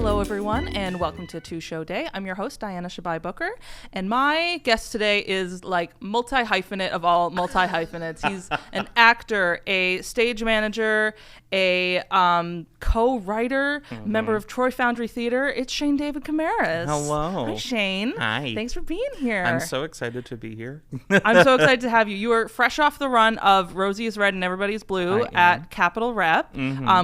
Hello, everyone, and welcome to Two Show Day. I'm your host, Diana Shabai Booker, and my guest today is like multi-hyphenate of all multi-hyphenates. He's an actor, a stage manager, a co-writer, member of Troy Foundry Theater. It's Shayne David Cameris. Hello. Hi, Shayne. Hi. Thanks for being here. I'm so excited to be here. I'm so excited to have you. You were fresh off the run of Rosie is Red and Everybody's Blue at Capitol Rep,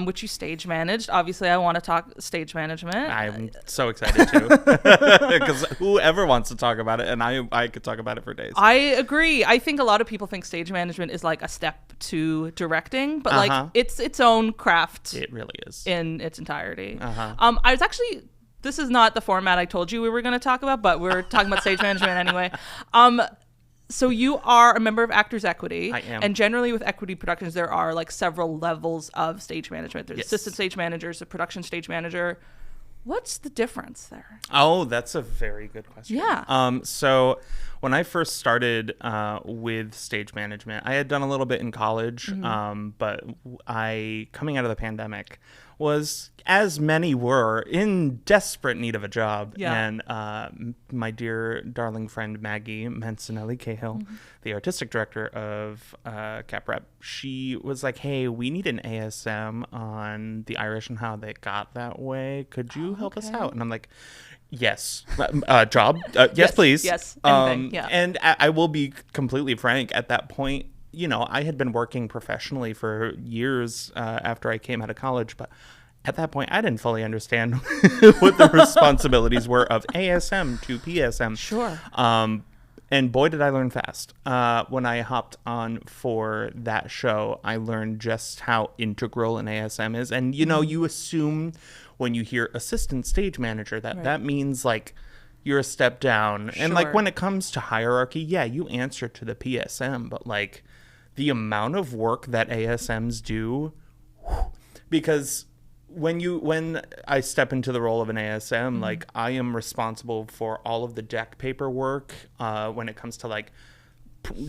which you stage managed. Obviously, I want to talk stage management. I'm so excited too, because whoever wants to talk about it, and I could talk about it for days. I agree. I think a lot of people think stage management is like a step to directing, but like it's its own craft. It really is in its entirety. I was actually. This is not the format I told you we were going to talk about, but we're talking about stage management anyway. So you are a member of Actors Equity. I am. And generally with equity productions, there are like several levels of stage management. There's assistant stage managers, a production stage manager. What's the difference there? Oh, that's a very good question. Yeah. So when I first started with stage management, I had done a little bit in college, but coming out of the pandemic, was, as many were, in desperate need of a job. Yeah. And my dear, darling friend Maggie Mancinelli Cahill, the artistic director of Cap Rep, she was like, hey, we need an ASM on the Irish and how they got that way. Could you help us out? And I'm like, yes. Job? Yes, please. Yes. Anything. Yeah. And I will be completely frank, at that point, you know, I had been working professionally for years after I came out of college, but at that point, I didn't fully understand what the responsibilities were of ASM to PSM. Sure. And boy, did I learn fast. When I hopped on for that show, I learned just how integral an ASM is. And, you know, you assume when you hear assistant stage manager that that means like you're a step down. Sure. And like when it comes to hierarchy, yeah, you answer to the PSM, but like the amount of work that ASMs do, because when I step into the role of an ASM, like I am responsible for all of the deck paperwork when it comes to like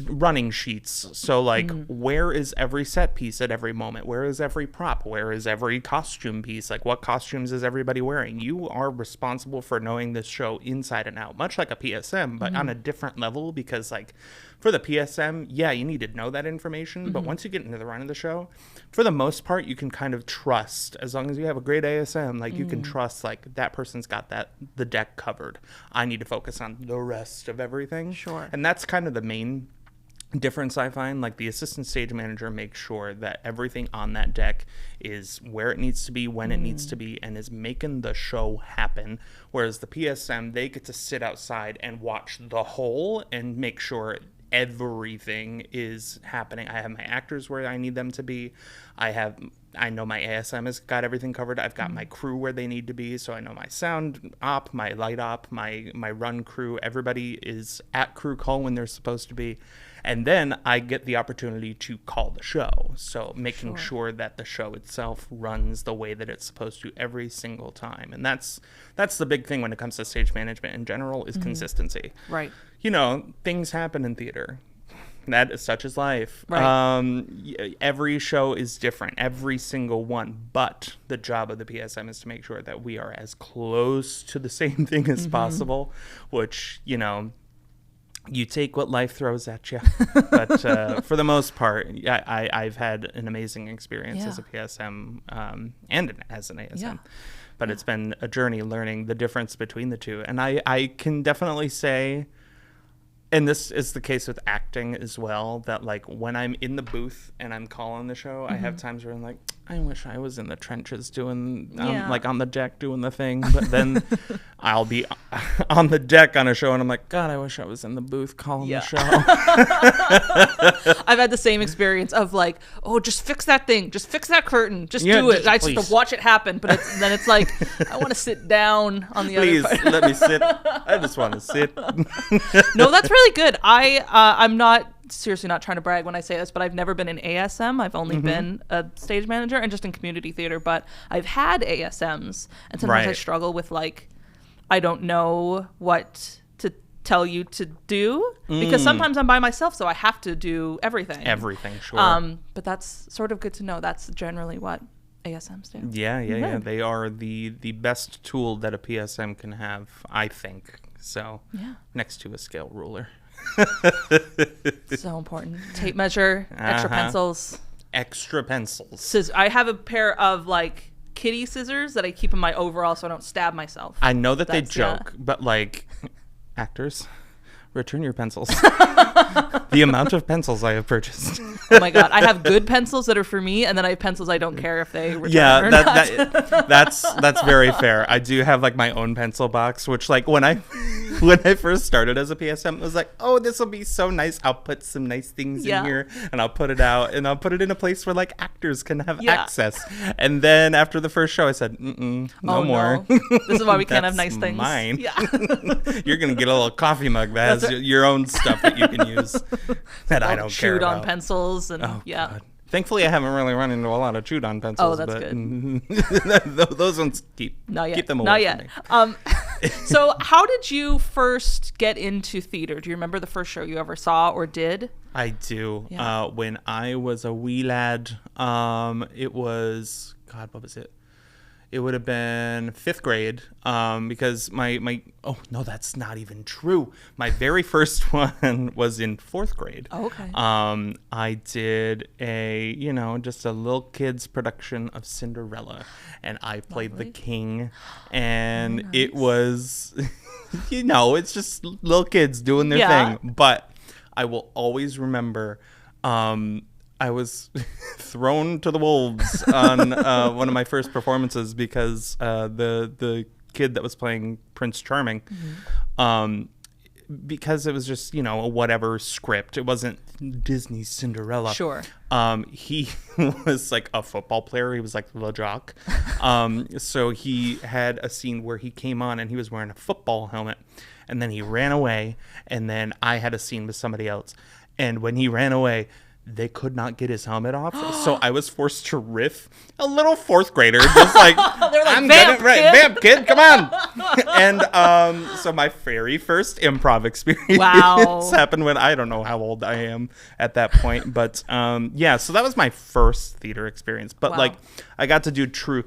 running sheets. So like where is every set piece at every moment? Where is every prop? Where is every costume piece? Like what costumes is everybody wearing? You are responsible for knowing this show inside and out, much like a PSM, but on a different level, because like for the PSM, yeah, you need to know that information. But once you get into the run of the show, for the most part, you can kind of trust, as long as you have a great ASM, like you can trust like that person's got the deck covered. I need to focus on the rest of everything. Sure. And that's kind of the main difference I find. Like the assistant stage manager makes sure that everything on that deck is where it needs to be, when it needs to be, and is making the show happen. Whereas the PSM, they get to sit outside and watch the whole and make sure everything is happening. I have my actors where I need them to be. I know my ASM has got everything covered. I've got my crew where they need to be. So I know my sound op, my light op, my run crew. Everybody is at crew call when they're supposed to be. And then I get the opportunity to call the show. So making sure that the show itself runs the way that it's supposed to every single time. And that's the big thing when it comes to stage management in general is consistency. Right. You know, things happen in theater. That is such as life. Right. Every show is different, every single one. But the job of the PSM is to make sure that we are as close to the same thing as possible, which, you know, you take what life throws at you. But for the most part, I've had an amazing experience as a PSM and as an ASM. Yeah. But it's been a journey learning the difference between the two. And I can definitely say, and this is the case with acting as well, that like when I'm in the booth and I'm calling the show, I have times where I'm like, I wish I was in the trenches doing, like on the deck doing the thing. But then I'll be on the deck on a show and I'm like, God, I wish I was in the booth calling the show. I've had the same experience of like, oh, just fix that thing. Just fix that curtain. Just do it. I just have to watch it happen. But then it's like, I want to sit down on the other part. Please, let me sit. I just want to sit. No, that's really good. I'm not seriously not trying to brag when I say this, but I've never been an ASM. I've only been a stage manager and just in community theater, but I've had ASMs, and sometimes I struggle with like, I don't know what to tell you to do because sometimes I'm by myself, so I have to do everything. Sure. But that's sort of good to know. That's generally what ASMs do. Yeah. They are the best tool that a PSM can have, I think. So, next to a scale ruler. So important. Tape measure, extra pencils. Extra pencils. I have a pair of like kitty scissors that I keep in my overall so I don't stab myself. I know that they joke, but like, actors, return your pencils. The amount of pencils I have purchased. Oh my God. I have good pencils that are for me, and then I have pencils I don't care if they return or not. That's very fair. I do have like my own pencil box, which like when I first started as a PSM, it was like, oh, this will be so nice. I'll put some nice things in here, and I'll put it out, and I'll put it in a place where like actors can have access. And then after the first show, I said, no more. No. This is why we can't have nice things. Mine. Yeah. You're gonna get a little coffee mug that has your own stuff that you can use that I don't care about. Chewed on pencils and God. Thankfully, I haven't really run into a lot of chewed on pencils. Oh, that's good. Those ones keep them away. Not yet. From me. So how did you first get into theater? Do you remember the first show you ever saw or did? I do. Yeah. When I was a wee lad, it was, God, what was it? It would have been 5th grade, because my oh no, that's not even true. My very first one was in 4th grade. Oh, okay. I did just a little kid's production of Cinderella, and I played the king, and it was, it's just little kids doing their thing. But I will always remember, I was thrown to the wolves on one of my first performances because the kid that was playing Prince Charming, because it was just, a whatever script. It wasn't Disney's Cinderella. Sure. He was like a football player. He was like the jock. So he had a scene where he came on and he was wearing a football helmet, and then he ran away, and then I had a scene with somebody else. And when he ran away, they could not get his helmet off, so I was forced to riff a little 4th grader, just like, I'm vamp, right, vamp, kid, come on. And so my very first improv experience happened when I don't know how old I am at that point, but so that was my first theater experience. But like, I got to do true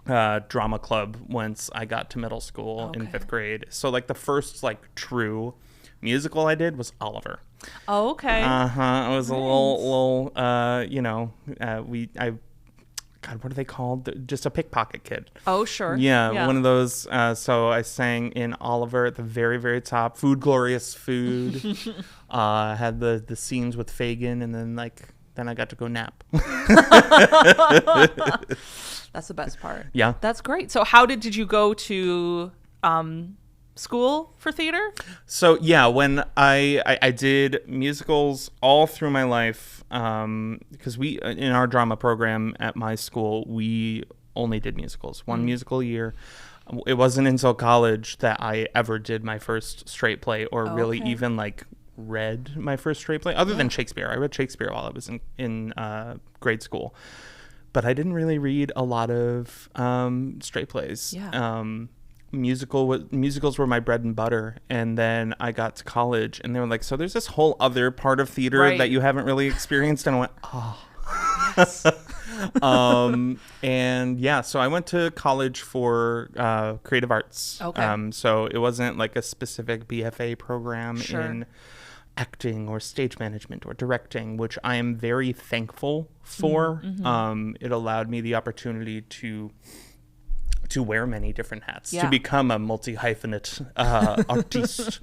drama club once I got to middle school in 5th grade. So like the first like true musical I did was Oliver. Oh, okay. It was a little God, what are they called? Just a pickpocket kid. Oh, sure. Yeah, one of those. So I sang in Oliver at the very, very top. Food, Glorious Food. Had the scenes with Fagin, and then I got to go nap. That's the best part. Yeah. That's great. So how did you go to school for theater? So when I did musicals all through my life, because we in our drama program at my school, we only did musicals, one musical a year. It wasn't until college that I ever did my first straight play, or really even like read my first straight play, other than Shakespeare. I read Shakespeare while I was in grade school, but I didn't really read a lot of straight plays. Musicals were my bread and butter, and then I got to college and they were like, so there's this whole other part of theater that you haven't really experienced, and I went, yes. So I went to college for creative arts. So it wasn't like a specific BFA program in acting or stage management or directing, which I am very thankful for. It allowed me the opportunity to wear many different hats, to become a multi-hyphenate artiste.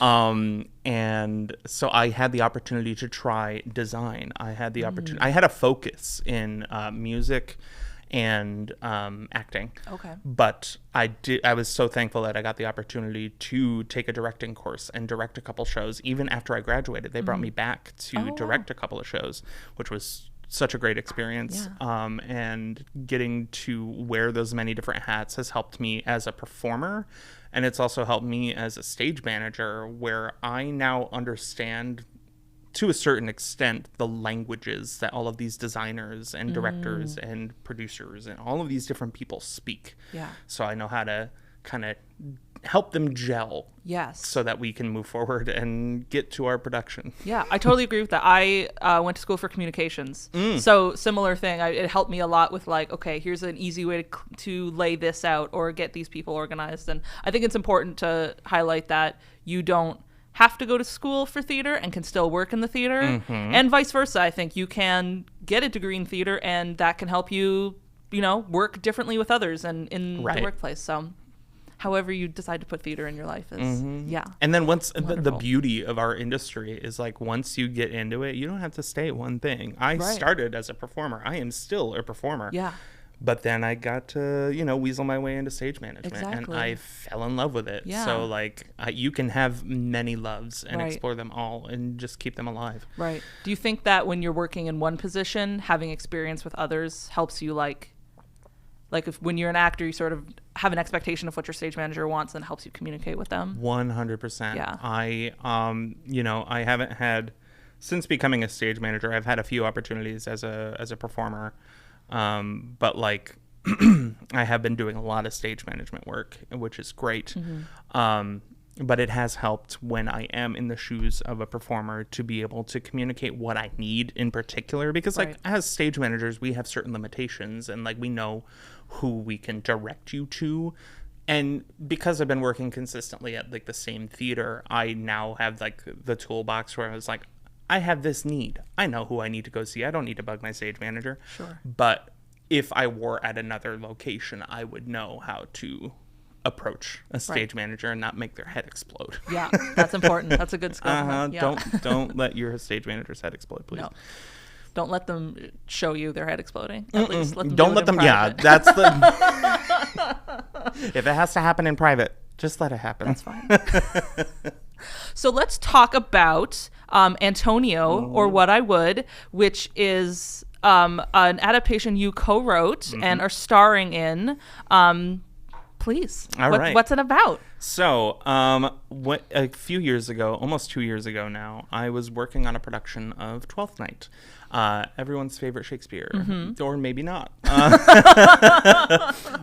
And so I had the opportunity to try design. I had the opportunity. I had a focus in music and acting. But I was so thankful that I got the opportunity to take a directing course and direct a couple shows. Even after I graduated, they brought me back to direct a couple of shows, which was such a great experience. And getting to wear those many different hats has helped me as a performer, and it's also helped me as a stage manager, where I now understand to a certain extent the languages that all of these designers and directors and producers and all of these different people speak. So I know how to kind of help them gel. Yes. So that we can move forward and get to our production. Yeah, I totally agree with that. I went to school for communications. So similar thing. It helped me a lot with like, okay, here's an easy way to lay this out or get these people organized. And I think it's important to highlight that you don't have to go to school for theater and can still work in the theater. And vice versa. I think you can get a degree in theater and that can help you, work differently with others and in the workplace. So however you decide to put theater in your life is, And then once the beauty of our industry is like once you get into it, you don't have to stay at one thing. I started as a performer. I am still a performer. Yeah. But then I got to, weasel my way into stage management and I fell in love with it. Yeah. So like you can have many loves and explore them all and just keep them alive. Right. Do you think that when you're working in one position, having experience with others helps you like if when you're an actor, you sort of have an expectation of what your stage manager wants and helps you communicate with them? 100%. Yeah. I haven't had, since becoming a stage manager, I've had a few opportunities as a performer. But like, I have been doing a lot of stage management work, which is great. But it has helped when I am in the shoes of a performer to be able to communicate what I need in particular, because like as stage managers, we have certain limitations and like we know who we can direct you to. And because I've been working consistently at like the same theater, I now have like the toolbox where I was like, I have this need. I know who I need to go see. I don't need to bug my stage manager. Sure. But if I were at another location, I would know how to approach a stage manager and not make their head explode. Yeah, that's important. That's a good skill. Yeah. Don't let your stage manager's head explode, please. No. Don't let them show you their head exploding. At least let them don't let them. private. Yeah, that's the. If it has to happen in private, just let it happen. That's fine. So let's talk about Antonio, or What I Would, which is an adaptation you co-wrote and are starring in. Please. What's it about? So, a few years ago, almost 2 years ago now, I was working on a production of Twelfth Night, everyone's favorite Shakespeare, or maybe not.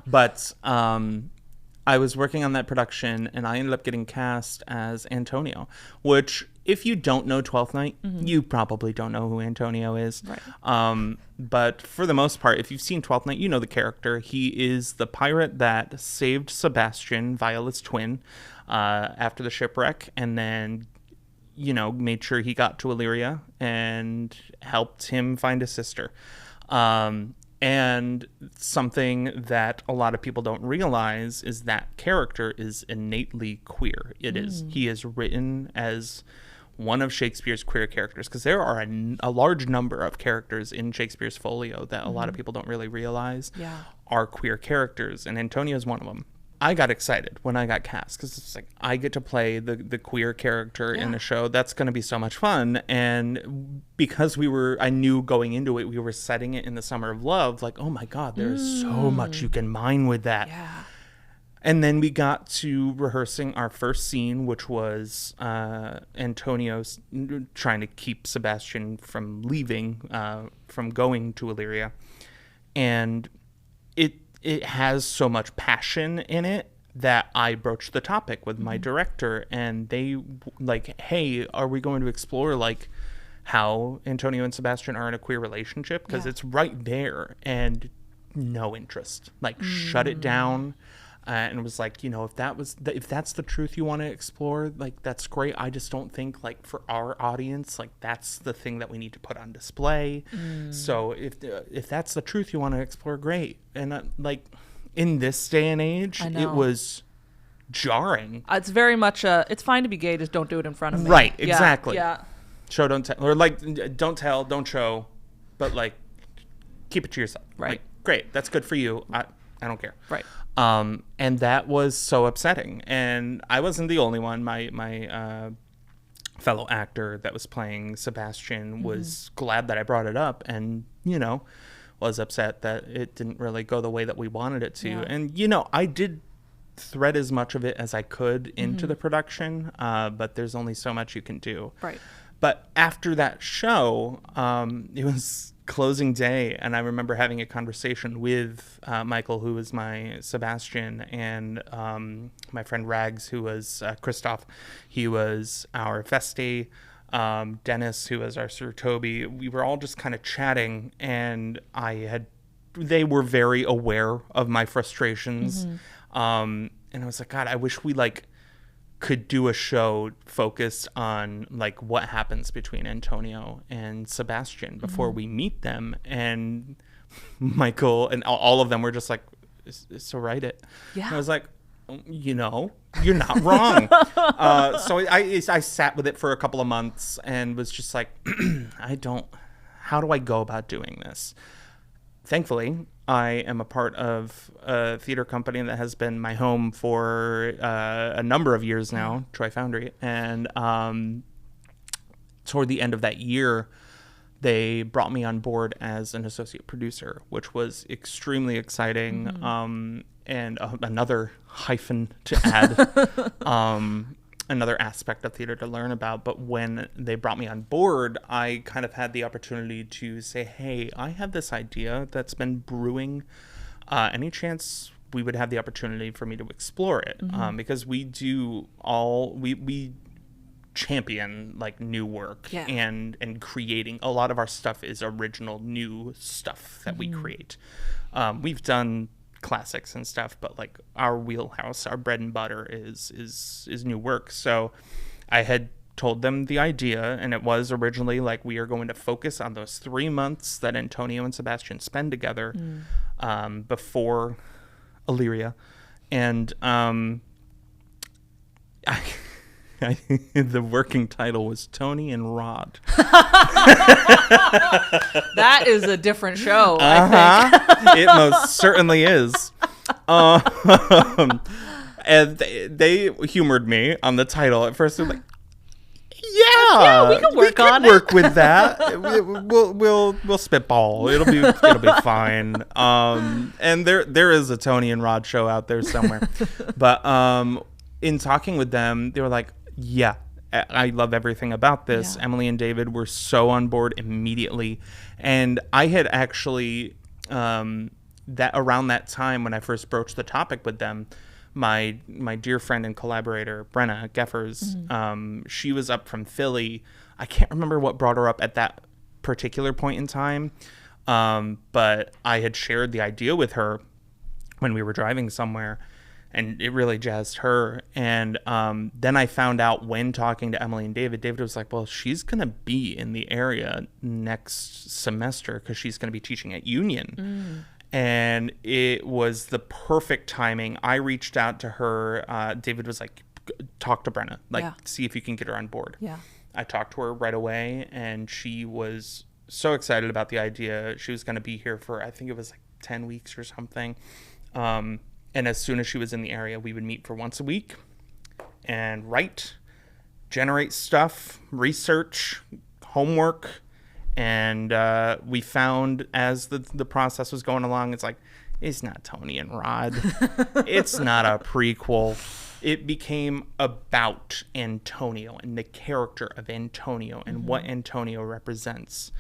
But I was working on that production, and I ended up getting cast as Antonio, which, if you don't know Twelfth Night, you probably don't know who Antonio is. Right. But for the most part, if you've seen Twelfth Night, you know the character. He is the pirate that saved Sebastian, Violet's twin, after the shipwreck, and then, made sure he got to Illyria and helped him find his sister. And something that a lot of people don't realize is that character is innately queer. He is written as one of Shakespeare's queer characters, because there are a large number of characters in Shakespeare's folio that a lot of people don't really realize are queer characters, and Antonio is one of them. I got excited when I got cast because it's like I get to play the queer character in the show. That's going to be so much fun. And because I knew going into it, we were setting it in the summer of love. Like, oh my God, there's so much you can mine with that. Yeah. And then we got to rehearsing our first scene, which was Antonio trying to keep Sebastian from leaving, from going to Illyria. And it has so much passion in it that I broached the topic with my director, and they like, hey, are we going to explore like how Antonio and Sebastian are in a queer relationship? Because it's right there, and no interest. Like, shut it down. And it was like, if that's the truth you want to explore, like, that's great. I just don't think, like, for our audience, like, that's the thing that we need to put on display. So if that's the truth you want to explore, great. And like, in this day and age, it was jarring. It's very much it's fine to be gay, just don't do it in front of me. Right, exactly. Yeah. Show, don't tell, or like, don't tell, don't show, but like, keep it to yourself. Right. Like, great, that's good for you. I don't care. Right. And that was so upsetting. And I wasn't the only one. My fellow actor that was playing Sebastian was glad that I brought it up, and, was upset that it didn't really go the way that we wanted it to. Yeah. And, I did thread as much of it as I could into the production, but there's only so much you can do. Right. But after that show, it was closing day, and I remember having a conversation with Michael, who was my Sebastian, and my friend Rags, who was Christoph. He was our Feste. Dennis, who was our Sir Toby. We were all just kind of chatting, and they were very aware of my frustrations. And I was like, God, I wish we could do a show focused on what happens between Antonio and Sebastian before we meet them. And Michael and all of them were just like, so write it. Yeah. And I was like, you're not wrong. So I sat with it for a couple of months and was just like, how do I go about doing this? Thankfully, I am a part of a theater company that has been my home for a number of years now, Troy Foundry. And toward the end of that year, they brought me on board as an associate producer, which was extremely exciting. And another hyphen to add, another aspect of theater to learn about. But when they brought me on board, I kind of had the opportunity to say, hey, I have this idea that's been brewing. Any chance we would have the opportunity for me to explore it? Because we champion new work and creating. A lot of our stuff is original new stuff that we create. We've done classics and stuff, but our wheelhouse, our bread and butter is new work. So I had told them the idea, and it was originally we are going to focus on those 3 months that Antonio and Sebastian spend together before Illyria. And the working title was Tony and Rod. That is a different show, I think. It most certainly is. And they humored me on the title. At first, they're like, yeah, we can work on it. Work with that. We'll spitball. It'll be fine. And there is a Tony and Rod show out there somewhere. But in talking with them, they were like, yeah, I love everything about this. Yeah. Emily and David were so on board immediately. And I had actually, that around that time when I first broached the topic with them, my dear friend and collaborator, Brenna Geffers, she was up from Philly. I can't remember what brought her up at that particular point in time. But I had shared the idea with her when we were driving somewhere. And it really jazzed her. And then I found out when talking to Emily and David was like, well, she's going to be in the area next semester because she's going to be teaching at Union. And it was the perfect timing. I reached out to her. David was like, talk to Brenna. See if you can get her on board. Yeah. I talked to her right away, and she was so excited about the idea. She was going to be here for, I think it was 10 weeks or something. And as soon as she was in the area, we would meet for once a week and write, generate stuff, research, homework. And we found as the process was going along, it's not Tony and Rod. It's not a prequel. It became about Antonio and the character of Antonio and what Antonio represents.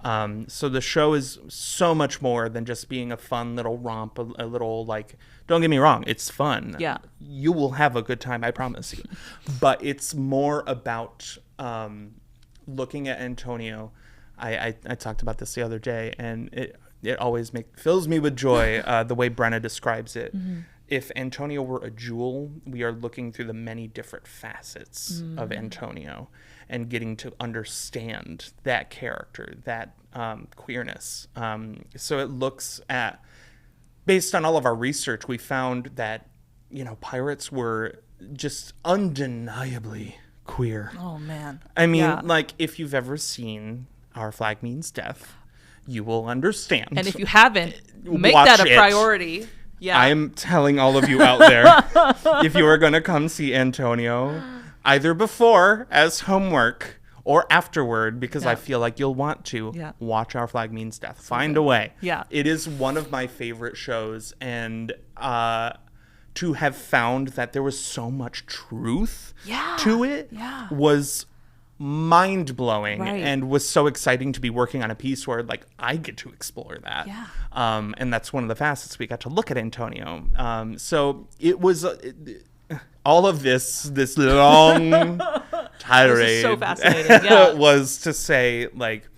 So the show is so much more than just being a fun little romp, a little don't get me wrong, it's fun. Yeah. You will have a good time, I promise you. But it's more about looking at Antonio. I talked about this the other day, and it always fills me with joy the way Brenna describes it. If Antonio were a jewel, we are looking through the many different facets of Antonio and getting to understand that character, that queerness. So it looks at, based on all of our research, we found that, pirates were just undeniably queer. Oh, man. I mean, if you've ever seen Our Flag Means Death, you will understand. And if you haven't, make that a priority. Yeah. I'm telling all of you out there, if you are going to come see Antonio, either before as homework or afterward, because I feel like you'll want to watch Our Flag Means Death. Find a way. Yeah. It is one of my favorite shows. And to have found that there was so much truth to it was mind-blowing Right. and was so exciting to be working on a piece where like I get to explore that. Yeah. And that's one of the facets we got to look at Antonio. So it was all of this long tirade. This is so fascinating. Yeah. was to say like,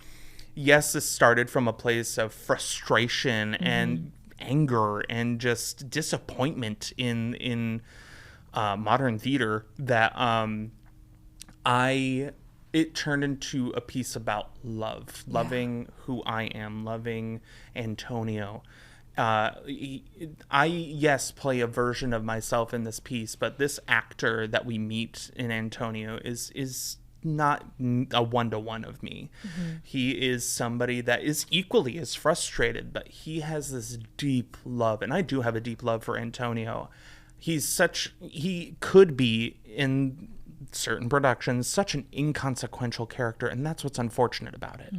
yes, this started from a place of frustration and anger and just disappointment in modern theater that it turned into a piece about loving who I am, loving Antonio. I play a version of myself in this piece, but this actor that we meet in Antonio is not a one-to-one of me. He is somebody that is equally as frustrated, but he has this deep love, and I do have a deep love for Antonio. He could be in certain productions such an inconsequential character, and that's what's unfortunate about it.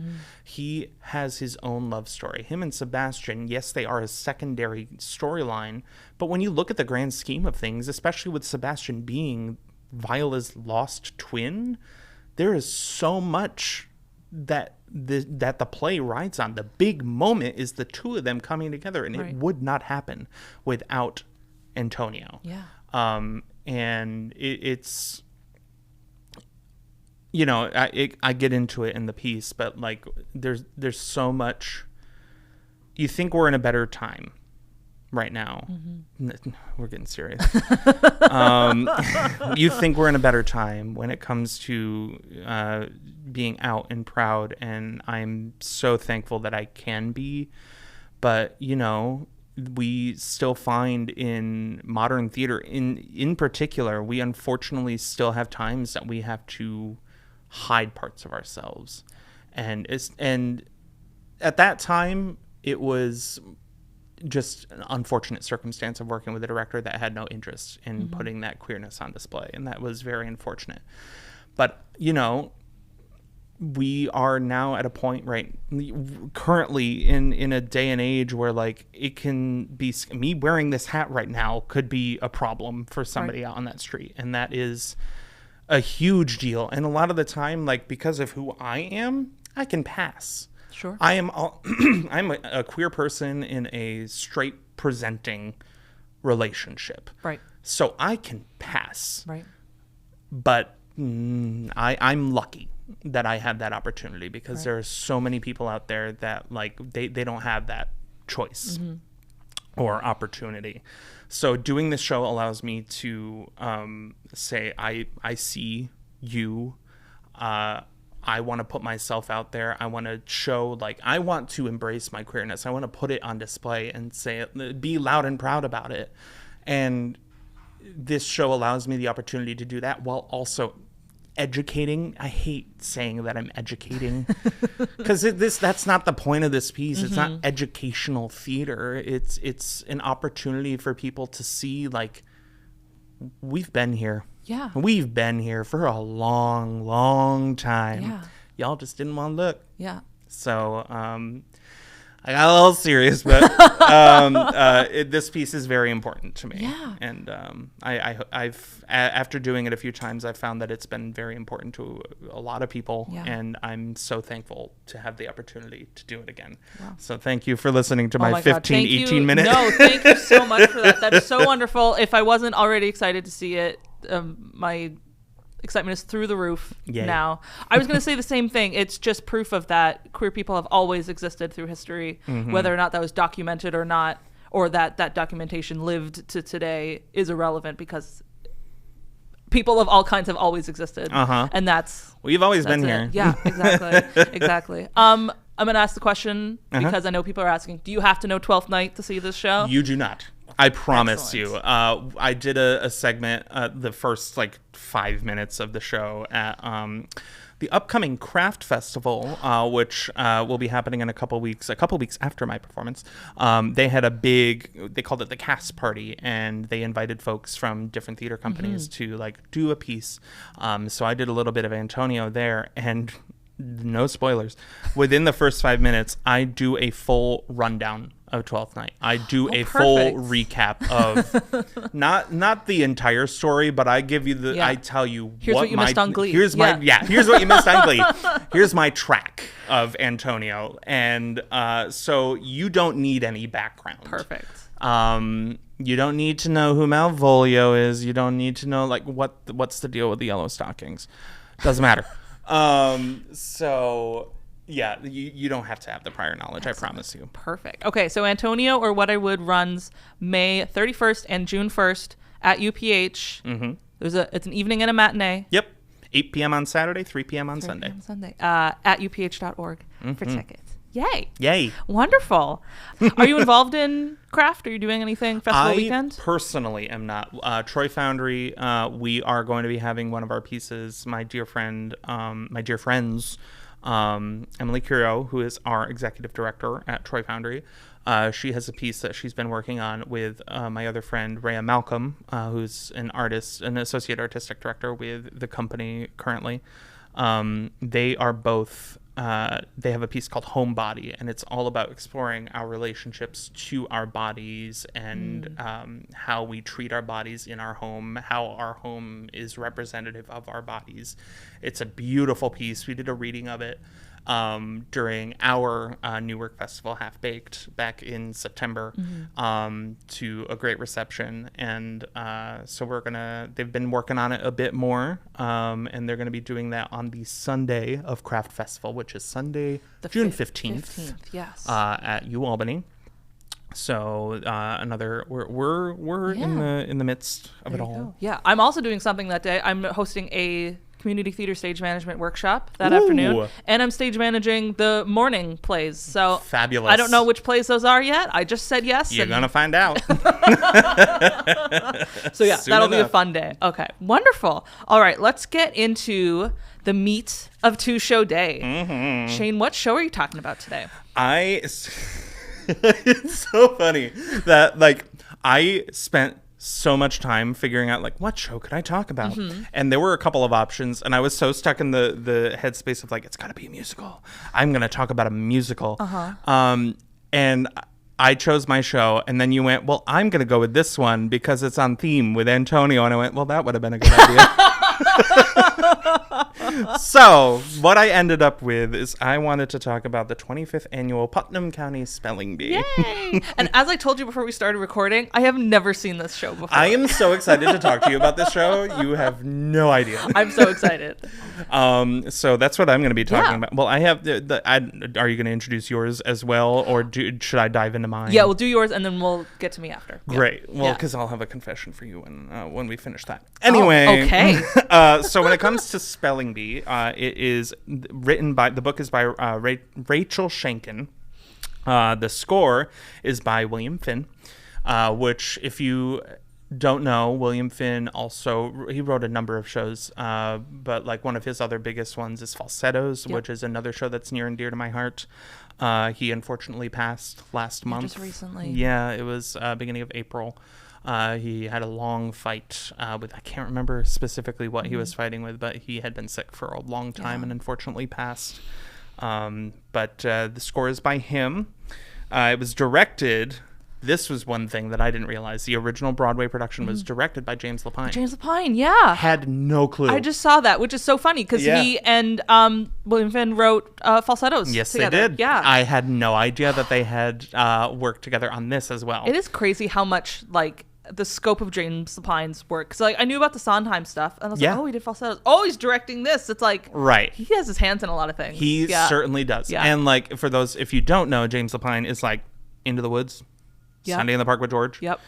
He has his own love story. Him and Sebastian, yes, they are a secondary storyline, but when you look at the grand scheme of things, especially with Sebastian being Viola's lost twin, there is so much that the play rides on. The big moment is the two of them coming together, and it would not happen without Antonio. Yeah. And it's, you know, I get into it in the piece, but like there's so much. You think we're in a better time right now. We're getting serious. You think we're in a better time when it comes to being out and proud, and I'm so thankful that I can be. But, you know, we still find in modern theater, in particular, we unfortunately still have times that we have to hide parts of ourselves. And at that time, it was just an unfortunate circumstance of working with a director that had no interest in putting that queerness on display, and that was very unfortunate. But, you know, we are now at a point currently in a day and age where like it can be, me wearing this hat right now could be a problem for somebody out on that street, and that is a huge deal. And a lot of the time, like, because of who I am, I can pass. Sure. I'm a queer person in a straight presenting relationship. Right. So I can pass. Right. But I'm lucky that I have that opportunity, because there are so many people out there that like they don't have that choice or opportunity. So doing this show allows me to say I see you. I want to put myself out there. I want to show, like, I want to embrace my queerness. I want to put it on display and say it, be loud and proud about it. And this show allows me the opportunity to do that while also educating. I hate saying that I'm educating, because that's not the point of this piece. It's not educational theater. It's an opportunity for people to see, like, we've been here. Yeah. We've been here for a long, long time. Yeah. Y'all just didn't want to look. Yeah. So I got a little serious, but this piece is very important to me. Yeah. And I've after doing it a few times, I've found that it's been very important to a lot of people. Yeah. And I'm so thankful to have the opportunity to do it again. Wow. So thank you for listening to my God. 15, Thank 18 you. minute. No, thank you so much for that. That's so wonderful. If I wasn't already excited to see it, my excitement is through the roof. Yay. Now. I was going to say the same thing. It's just proof of that queer people have always existed through history, whether or not that was documented or not, or that documentation lived to today is irrelevant, because people of all kinds have always existed. And We've always been it. here. Yeah, exactly. Exactly. I'm going to ask the question because I know people are asking, do you have to know 12th Night to see this show? You do not. I promise Excellent. you. I did a segment, the first like 5 minutes of the show at the upcoming Craft Festival, which will be happening in a couple weeks after my performance. They had they called it the cast party, and they invited folks from different theater companies to like do a piece. So I did a little bit of Antonio there, and no spoilers, within the first 5 minutes, I do a full rundown of Twelfth Night. I do a perfect. full recap of not the entire story, but I give you the I tell you here's what you missed on Glee. Here's what you missed on Glee. Here's my track of Antonio, and so you don't need any background. Perfect. You don't need to know who Malvolio is. You don't need to know like what's the deal with the yellow stockings. Doesn't matter. So yeah, you don't have to have the prior knowledge. Excellent. I promise you. Perfect. Okay, so Antonio or What I Would runs May 31st and June 1st at UPH. Mm-hmm. It's an evening and a matinee. Yep. 8 p.m. on Saturday, 3 p.m. on Sunday. At uph.org for tickets. Yay. Wonderful. Are you involved in craft? Are you doing anything festival weekend? I personally am not. Troy Foundry, we are going to be having one of our pieces. My dear friends, Emily Curio, who is our executive director at Troy Foundry, she has a piece that she's been working on with my other friend, Rhea Malcolm, who's an associate artistic director with the company currently. They are both... they have a piece called Homebody, and it's all about exploring our relationships to our bodies and how we treat our bodies in our home, how our home is representative of our bodies. It's a beautiful piece. We did a reading of it during our Newark Festival Half Baked back in September to a great reception. And so they've been working on it a bit more, and they're going to be doing that on the Sunday of Craft Festival, which is Sunday, June 15th. Yes. At UAlbany. So we're in the midst of it all. Go. Yeah, I'm also doing something that day. I'm hosting a community theater stage management workshop that afternoon, and I'm stage managing the morning plays. So fabulous. I don't know which plays those are yet. I just said yes. You're gonna find out. So yeah, that'll be a fun day. Okay, wonderful. All right, let's get Into the meat of Two Show Day. Mm-hmm. Shayne, what show are you talking about today? It's so funny that I spent so much time figuring out what show could I talk about, and there were a couple of options, and I was so stuck in the headspace of it's got to be a musical. I'm gonna talk about a musical, and I chose my show, and then you went, well, I'm gonna go with this one because it's on theme with Antonio, and I went, well, that would have been a good idea. So what I ended up with is I wanted to talk about the 25th annual Putnam County Spelling Bee. Yay! And as I told you before we started recording, I have never seen this show before. I am so excited to talk to you about this show. You have no idea. I'm so excited. So that's what I'm going to be talking about. Well, I have are you going to introduce yours as well, or should I dive into mine? Yeah, we'll do yours and then we'll get to me after. Great. Yeah. Well, because I'll have a confession for you when we finish that. Anyway. Oh, okay. So when it comes to Spelling Bee, it is the book is by Rachel Shanken. The score is by William Finn, which, if you don't know, William Finn he wrote a number of shows, but one of his other biggest ones is Falsettos, which is another show that's near and dear to my heart. He unfortunately passed last month. Just recently. Yeah, it was beginning of April. He had a long fight with, I can't remember specifically what he was fighting with, but he had been sick for a long time and unfortunately passed. But the score is by him. It was directed. This was one thing that I didn't realize. The original Broadway production was directed by James Lapine. James Lapine, yeah. Had no clue. I just saw that, which is so funny because he and William Finn wrote Falsettos together. They did. Yeah. I had no idea that they had worked together on this as well. It is crazy how much the scope of James Lapine's work. So I knew about the Sondheim stuff, and I was like, oh, he did Falsettos. Oh, he's directing this. It's right. He has his hands in a lot of things. He certainly does. Yeah. And for those, if you don't know, James Lapine is Into the Woods. Sunday in the Park with George. Yep.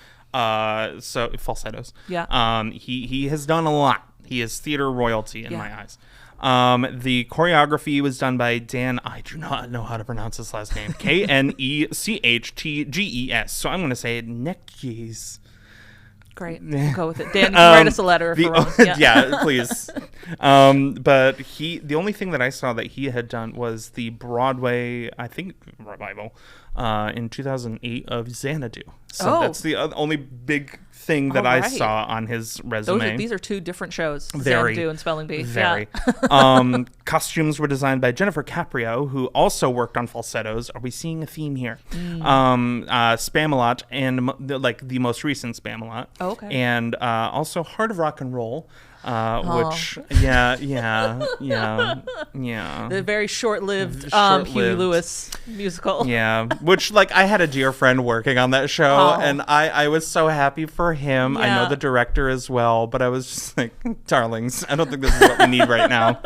So Falsettos. Yeah. He has done a lot. He is theater royalty in my eyes. The choreography was done by Dan. I do not know how to pronounce his last name. Knechtes. So I'm going to say Nekjes. Great. We'll go with it. Dan, you can write us a letter if we're wrong. Yeah, please. But the only thing that I saw that he had done was the Broadway, I think, revival in 2008 of Xanadu. So that's the only big thing that I saw on his resume. These are two different shows, Very, Xanadu and Spelling Bee. Very. Costumes were designed by Jennifer Caprio, who also worked on Falsettos. Are we seeing a theme here? Spamalot and the most recent Spamalot. Oh, okay. And also Heart of Rock and Roll. Which, yeah. The very short-lived Huey Lewis musical. Yeah, which, I had a dear friend working on that show, and I was so happy for him. I know the director as well, but I was just like, darlings, I don't think this is what we need right now.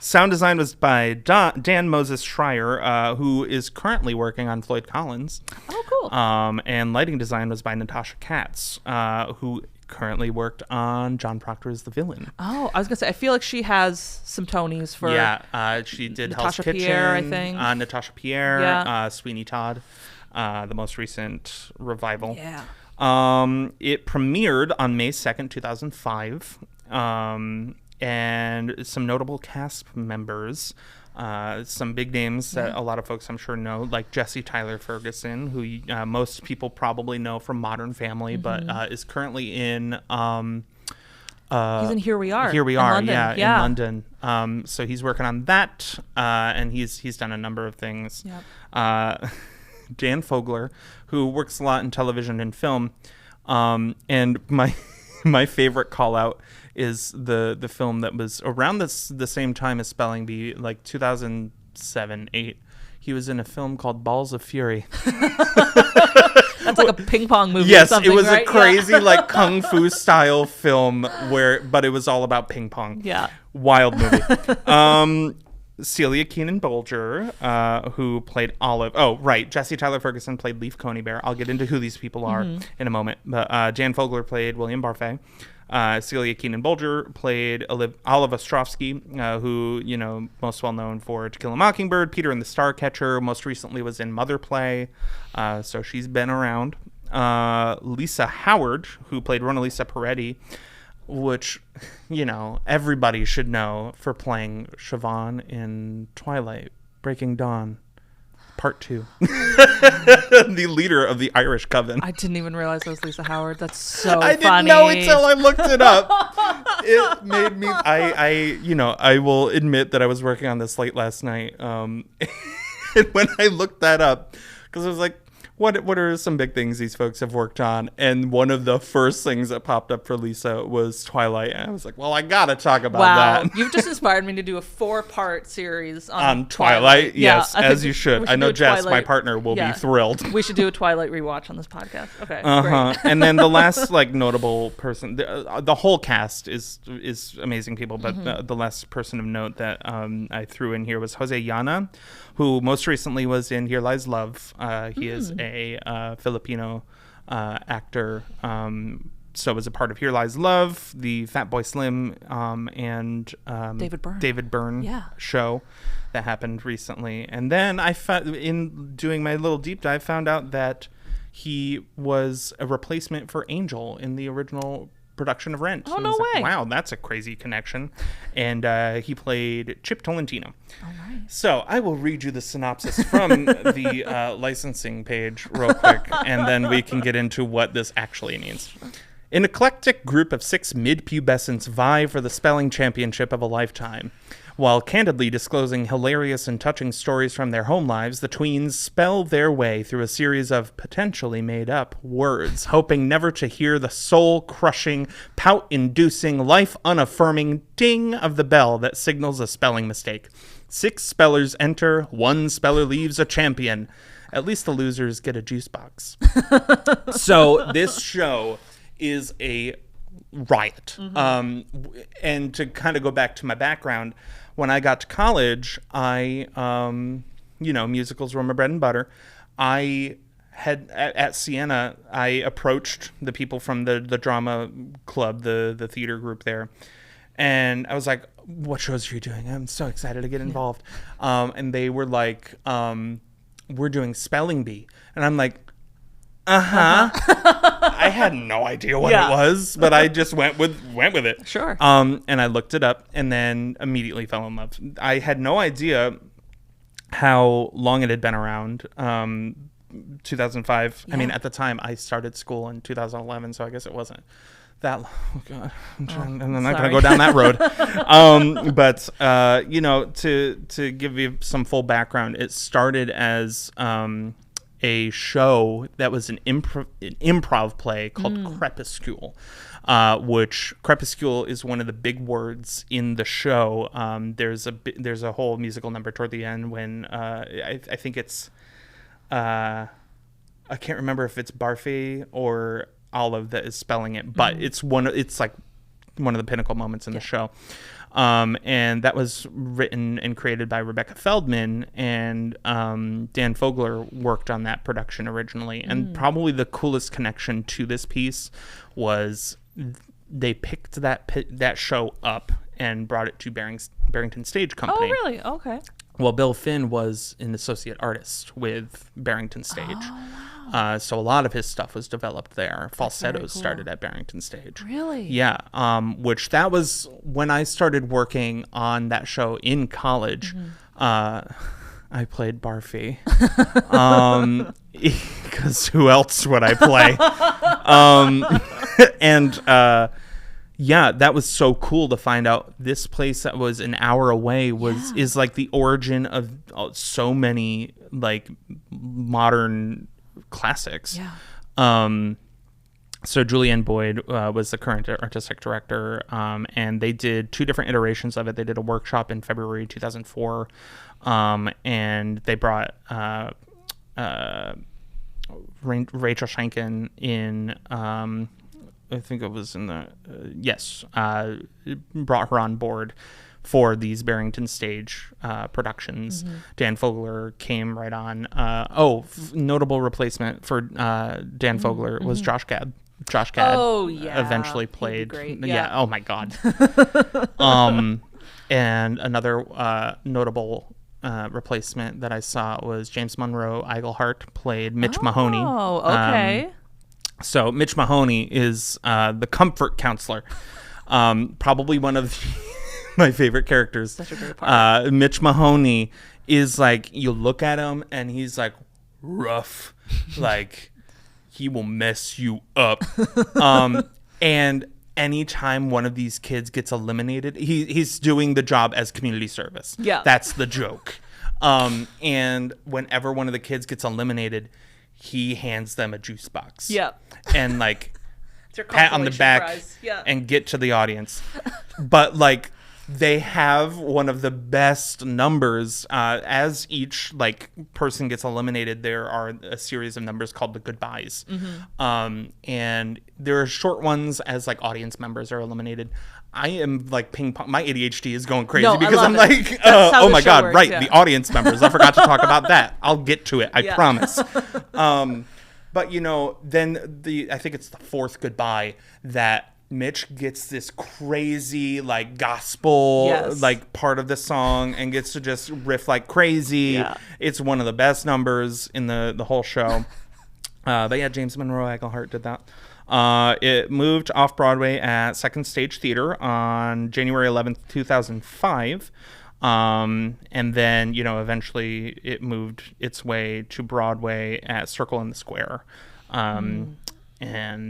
Sound design was by Dan Moses Schreier, who is currently working on Floyd Collins. Oh, cool. And lighting design was by Natasha Katz, who currently worked on John Proctor's The Villain. Oh, I was gonna say, I feel like she has some Tonys for. Yeah, she did Hell's Kitchen. Pierre, I think. Natasha Pierre, Sweeney Todd, the most recent revival. Yeah. It premiered on May 2nd, 2005, and some notable cast members. Some big names that a lot of folks I'm sure know, like Jesse Tyler Ferguson, who most people probably know from Modern Family, but is currently in he's in Here We Are. Here We Are, in London. So he's working on that, and he's done a number of things. Yep. Dan Fogler, who works a lot in television and film, and my favorite call out is the film that was around the same time as Spelling Bee, 2007-8. He was in a film called Balls of Fury. That's like a ping pong movie. Yes, or something, it was right? a crazy kung fu style film but it was all about ping pong. Yeah, wild movie. Celia Keenan-Bolger, who played Olive. Oh, right. Jesse Tyler Ferguson played Leaf Coney Bear. I'll get into who these people are in a moment. But Dan Fogler played William Barfay. Celia Keenan-Bolger played Olive Ostrovsky, who, most well known for To Kill a Mockingbird, Peter and the Starcatcher, most recently was in Mother Play, so she's been around. Lisa Howard, who played Ronalisa Peretti, which, everybody should know for playing Siobhan in Twilight, Breaking Dawn, Part 2. The leader of the Irish Coven. I didn't even realize that was Lisa Howard. That's so I funny. didn't know until I looked it up. It made me, I will admit that I was working on this late last night. And when I looked that up, because I was like, what are some big things these folks have worked on? And one of the first things that popped up for Lisa was Twilight. And I was like, well, I got to talk about that. You've just inspired me to do a 4-part series on Twilight. Yes, yeah, as you should. I know Jess, my partner, will be thrilled. We should do a Twilight rewatch on this podcast. Okay, great. And then the last notable person, the whole cast is amazing people, but the last person of note that I threw in here was Jose Llana, who most recently was in Here Lies Love. He is a Filipino actor, so was a part of Here Lies Love, the Fatboy Slim and David Byrne show that happened recently. And then I found, in doing my little deep dive, found out that he was a replacement for Angel in the original production of Rent. Oh, no way. Wow, that's a crazy connection. And he played Chip Tolentino. All right. So I will read you the synopsis from the licensing page real quick, and then we can get into what this actually means. An eclectic group of 6 mid-pubescents vie for the spelling championship of a lifetime. While candidly disclosing hilarious and touching stories from their home lives, the tweens spell their way through a series of potentially made-up words, hoping never to hear the soul-crushing, pout-inducing, life-unaffirming ding of the bell that signals a spelling mistake. 6 spellers enter, 1 speller leaves a champion. At least the losers get a juice box. So this show is a riot. And to kind of go back to my background, when I got to college, I, musicals were my bread and butter. I had, at Siena, I approached the people from the drama club, the theater group there. And I was like, what shows are you doing? I'm so excited to get involved. And they were like, we're doing Spelling Bee. And I'm like, I had no idea what it was, but I just went with it. Sure. And I looked it up and then immediately fell in love. I had no idea how long it had been around. 2005. Yeah. I mean, at the time, I started school in 2011, so I guess it wasn't that long. Oh, God. I'm not going to go down that road. But, you know, to give you some full background, it started as a show that was an improv play called Crepuscule, which Crepuscule is one of the big words in the show. There's a whole musical number toward the end when I think it's I can't remember if it's Barfi or Olive that is spelling it, but it's like one of the pinnacle moments in the show. And that was written and created by Rebecca Feldman, and Dan Fogler worked on that production originally. And probably the coolest connection to this piece was they picked that show up and brought it to Barrington Stage Company. Oh, really? Okay. Well, Bill Finn was an associate artist with Barrington Stage. Oh, wow. So a lot of his stuff was developed there. Falsettos started at Barrington Stage. Really? Yeah. Which that was when I started working on that show in college. I played Barfi. Because who else would I play? Yeah, that was so cool to find out this place that was an hour away is like the origin of so many like modern classics. Yeah. So Julianne Boyd was the current artistic director, and they did 2 different iterations of it. They did a workshop in February 2004, and they brought Rachel Shankin in. I think it was in the brought her on board for these Barrington Stage productions. Dan Fogler came right on. Notable replacement for Dan Fogler was Josh Gad. Josh Gad eventually played. Oh my God. And another notable replacement that I saw was James Monroe Iglehart played Mitch Mahoney. Oh, okay. So Mitch Mahoney is the comfort counselor. Probably one of my favorite characters. Such a great part. Mitch Mahoney is like, you look at him and he's like rough. Like he will mess you up. And anytime one of these kids gets eliminated, he's doing the job as community service. Yeah. That's the joke. And whenever one of the kids gets eliminated, he hands them a juice box. Yeah. And like pat on the back and get to the audience. But like they have one of the best numbers as each like person gets eliminated. There are a series of numbers called the goodbyes. And there are short ones as like audience members are eliminated. I am like ping pong. My ADHD is going crazy because I'm like, oh my God, works, right. The audience members. I forgot to talk about that. I'll get to it. I promise. But you know, then I think it's the 4th goodbye that Mitch gets this crazy like gospel like part of the song and gets to just riff like crazy. Yeah. It's one of the best numbers in the whole show. But yeah, James Monroe Iglehart did that. It moved off Broadway at Second Stage Theater on January 11th, 2005. And then, you know, eventually it moved its way to Broadway at Circle in the Square. And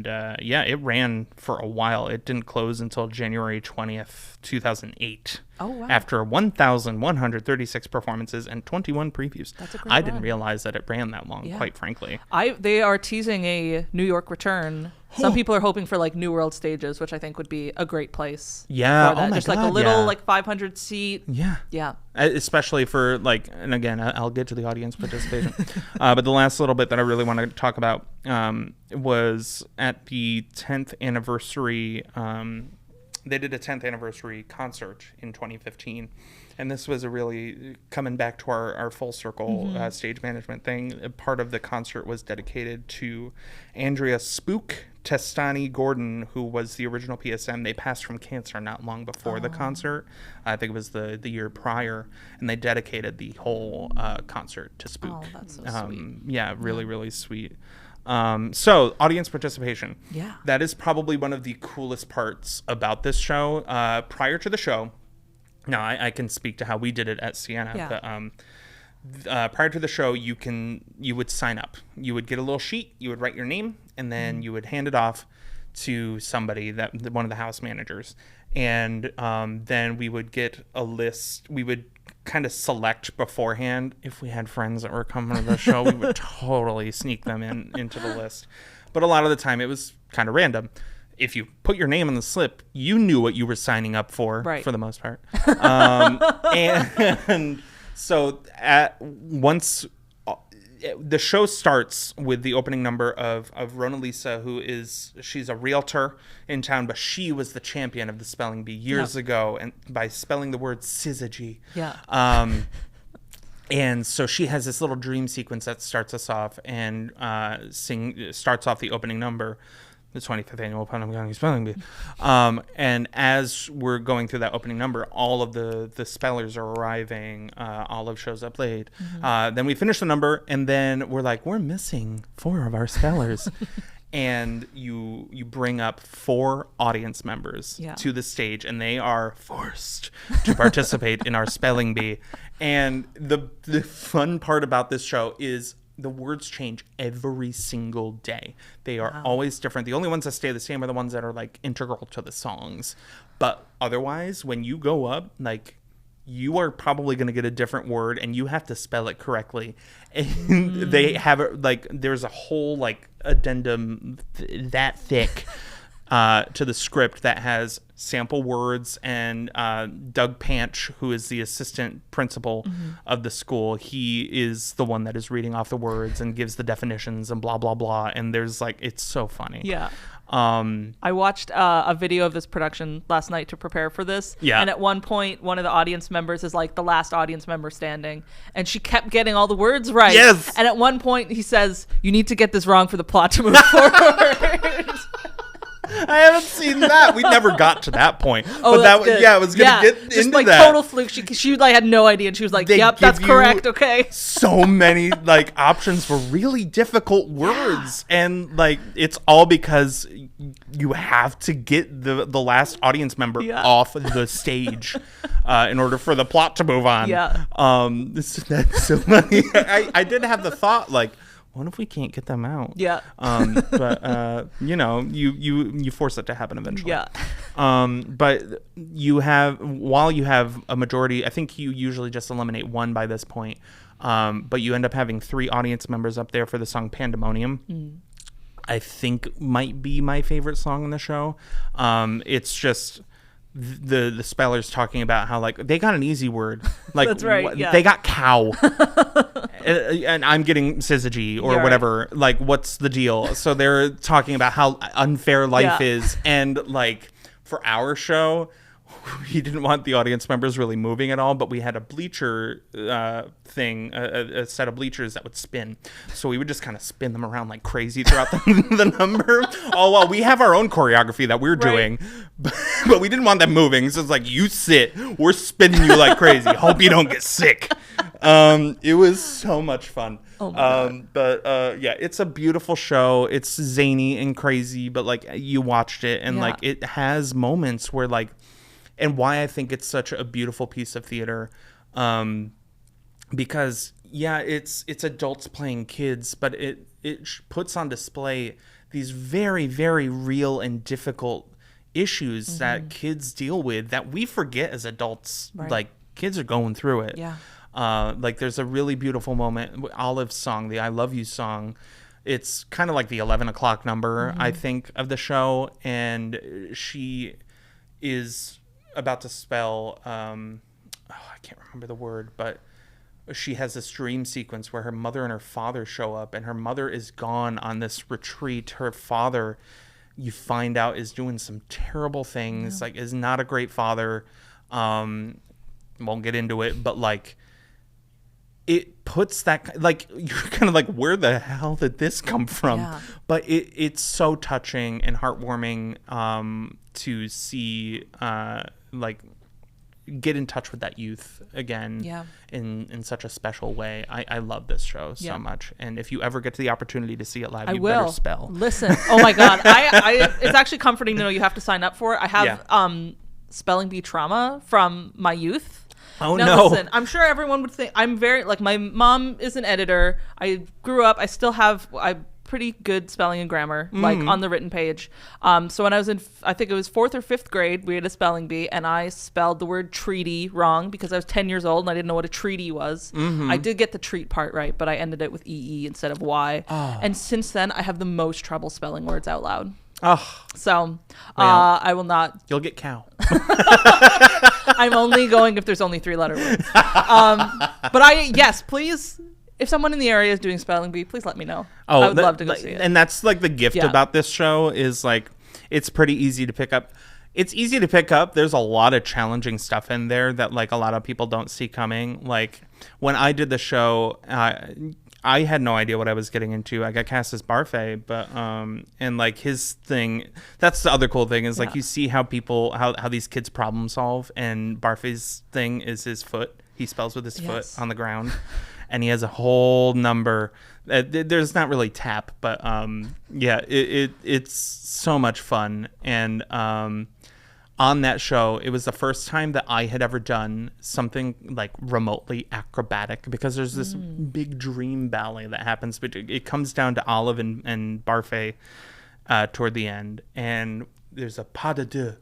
it ran for a while. It didn't close until January 20th, 2008. Oh, wow. After 1,136 performances and 21 previews. That's a great I didn't realize that it ran that long, quite frankly. They are teasing a New York return. Some people are hoping for like New World Stages, which I think would be a great place. Yeah. For that. Just like a little like 500 seat. Yeah. Yeah. Especially for like, and again, I'll get to the audience participation. But the last little bit that I really want to talk about was at the 10th anniversary. They did a 10th anniversary concert in 2015. And this was a really coming back to our full circle stage management thing. A part of the concert was dedicated to Andrea Spook Testani Gordon, who was the original PSM. They passed from cancer not long before the concert. I think it was the year prior. And they dedicated the whole concert to Spook. Oh, that's so sweet. Yeah, really, really sweet. So audience participation. Yeah. That is probably one of the coolest parts about this show. Prior to the show, now I can speak to how we did it at Siena. Yeah. But prior to the show, you would sign up. You would get a little sheet. You would write your name, and then you would hand it off to somebody, one of the house managers, and then we would get a list. We would kind of select beforehand. If we had friends that were coming to the show, we would totally sneak them into the list. But a lot of the time, it was kind of random. If you put your name on the slip, you knew what you were signing up for, right, for the most part. And so once the show starts with the opening number of Rona Lisa, she's a realtor in town, but she was the champion of the spelling bee years ago, and by spelling the word syzygy. Yeah. And so she has this little dream sequence that starts us off and starts off the opening number, the 25th annual Putnam County Spelling Bee. And as we're going through that opening number, all of the spellers are arriving. Olive shows up late. Then we finish the number, and then we're like, we're missing 4 of our spellers. And you bring up 4 audience members to the stage, and they are forced to participate in our spelling bee. And the fun part about this show is the words change every single day. They are always different. The only ones that stay the same are the ones that are like integral to the songs. But otherwise, when you go up, like, you are probably going to get a different word, and you have to spell it correctly. And they have it like there's a whole like addendum that thick to the script that has sample words, and Doug Panch, who is the assistant principal of the school, he is the one that is reading off the words and gives the definitions and blah blah blah. And there's like, it's so funny. Yeah. I watched a video of this production last night to prepare for this. Yeah. And at one point, one of the audience members is like the last audience member standing, and she kept getting all the words right. Yes. And at one point, he says, "You need to get this wrong for the plot to move forward." I haven't seen that. We never got to that point. Oh, but that's good. I was gonna get just into like that. Total fluke. She like had no idea, and she was like, "Yep, that's give correct." you Okay. So many like options for really difficult words, and like it's all because you have to get the last audience member off the stage in order for the plot to move on. Yeah. That's so funny. I did have the thought like, what if we can't get them out? Yeah. But you force it to happen eventually. Yeah. But while you have a majority, I think you usually just eliminate 1 by this point. But you end up having 3 audience members up there for the song Pandemonium. I think might be my favorite song in the show. It's just the spellers talking about how like they got an easy word, like that's right, they got cow, and I'm getting syzygy or whatever. Right. Like, what's the deal? So they're talking about how unfair life is, and like for our show, we didn't want the audience members really moving at all, but we had a bleacher thing, a set of bleachers that would spin. So we would just kind of spin them around like crazy throughout the number. All while we have our own choreography that we're doing, but we didn't want them moving. So it's like, you sit, we're spinning you like crazy. Hope you don't get sick. It was so much fun. Oh my God. But yeah, it's a beautiful show. It's zany and crazy, but like you watched it, and like it has moments where like, and why I think it's such a beautiful piece of theater, because it's adults playing kids, but it puts on display these very, very real and difficult issues that kids deal with that we forget as adults. Right. Like, kids are going through it. Yeah. Like, there's a really beautiful moment, Olive's song, the I Love You song. It's kind of like the 11 o'clock number, I think, of the show, and she is about to spell I can't remember the word, but she has this dream sequence where her mother and her father show up, and her mother is gone on this retreat. Her father, you find out, is doing some terrible things, like is not a great father. Won't get into it, but like it puts that, like, you're kind of like, where the hell did this come from? Yeah. But it's so touching and heartwarming to see like get in touch with that youth again in such a special way. I love this show so much. And if you ever get the opportunity to see it live, better spell. Listen. Oh my God. It's actually comforting to know you have to sign up for it. I have spelling bee trauma from my youth. Oh, now, no. Listen, I'm sure everyone would think I'm very, like, my mom is an editor. I grew up, I still have, pretty good spelling and grammar, like on the written page. So when I was in, I think it was 4th or 5th grade, we had a spelling bee, and I spelled the word treaty wrong because I was 10 years old and I didn't know what a treaty was. I did get the treat part right, but I ended it with EE instead of Y. And since then, I have the most trouble spelling words out loud. So I will not. You'll get cow. I'm only going if there's only 3-letter words. But yes, please. If someone in the area is doing spelling bee, please let me know. I would love to go see it. And that's like the gift about this show is like it's pretty easy to pick up. It's easy to pick up. There's a lot of challenging stuff in there that like a lot of people don't see coming. Like when I did the show, I had no idea what I was getting into. I got cast as Barfay, but and like his thing, that's the other cool thing is like you see how people how these kids problem solve, and Barfay's thing is his foot. He spells with his foot on the ground. And he has a whole number. There's not really tap, but it's so much fun. And on that show, it was the first time that I had ever done something like remotely acrobatic, because there's this big dream ballet that happens, but it comes down to Olive and Barfay toward the end, and there's a pas de deux.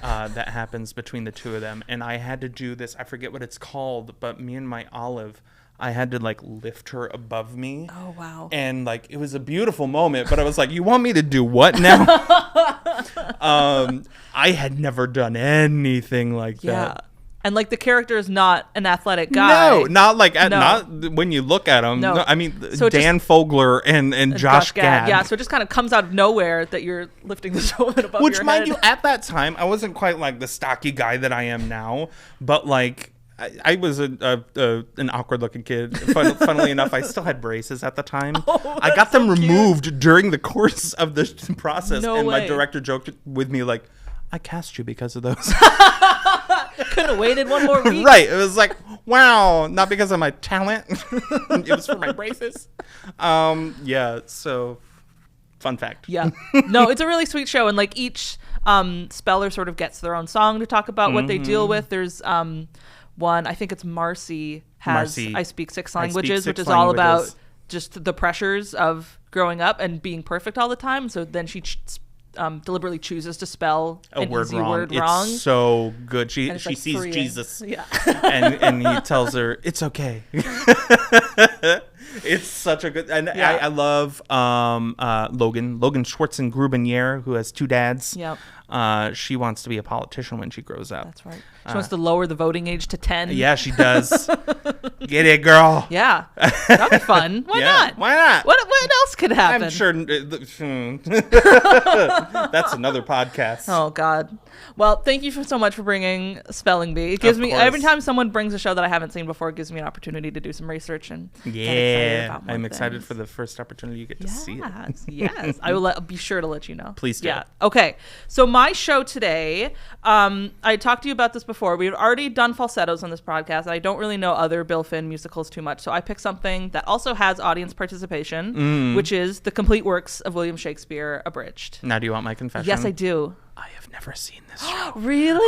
That happens between the two of them, and I had to do this. I forget what it's called, but me and my Olive, I had to like lift her above me. Oh wow! And like it was a beautiful moment, but I was like, "You want me to do what now?" I had never done anything like that. And like the character is not an athletic guy. No, not like not when you look at him. No, I mean so Dan Fogler and Josh Gad. Yeah, so it just kind of comes out of nowhere that you're lifting this woman above your head. Which, mind you, at that time I wasn't quite like the stocky guy that I am now, but like I was an awkward looking kid. Funnily enough, I still had braces at the time. I got them removed during the course of the process, and my director joked with me like, "I cast you because of those." Could have waited one more week. Right. It was like, wow, not because of my talent. It was for my braces. So fun fact. Yeah. No, it's a really sweet show. And like each speller sort of gets their own song to talk about what they deal with. There's one, I think it's Marcy I Speak 6 Languages, which is all about just the pressures of growing up and being perfect all the time. So then she deliberately chooses to spell a word wrong. It's so good. She like sees Jesus, yeah, and he tells her it's okay. It's such a good, and I love Logan Schwartzengruber, who has 2 dads. Yep. She wants to be a politician when she grows up. That's right. She wants to lower the voting age to 10. Yeah, she does. Get it, girl. Yeah. That'd be fun. Why not? Why not? What else could happen? I'm sure. That's another podcast. Oh, God. Well, thank you so much for bringing Spelling Bee. It gives me, every time someone brings a show that I haven't seen before, it gives me an opportunity to do some research and get excited about more I'm things. excited for the first opportunity you get to see it. Yes. I will be sure to let you know. Please do. Yeah. Okay. So my show today, I talked to you about this before. We've already done falsettos on this podcast, and I don't really know other Bill Finn musicals too much. So I picked something that also has audience participation, which is the complete works of William Shakespeare, Abridged. Now, do you want my confession? Yes, I do. I have never seen this show. Really?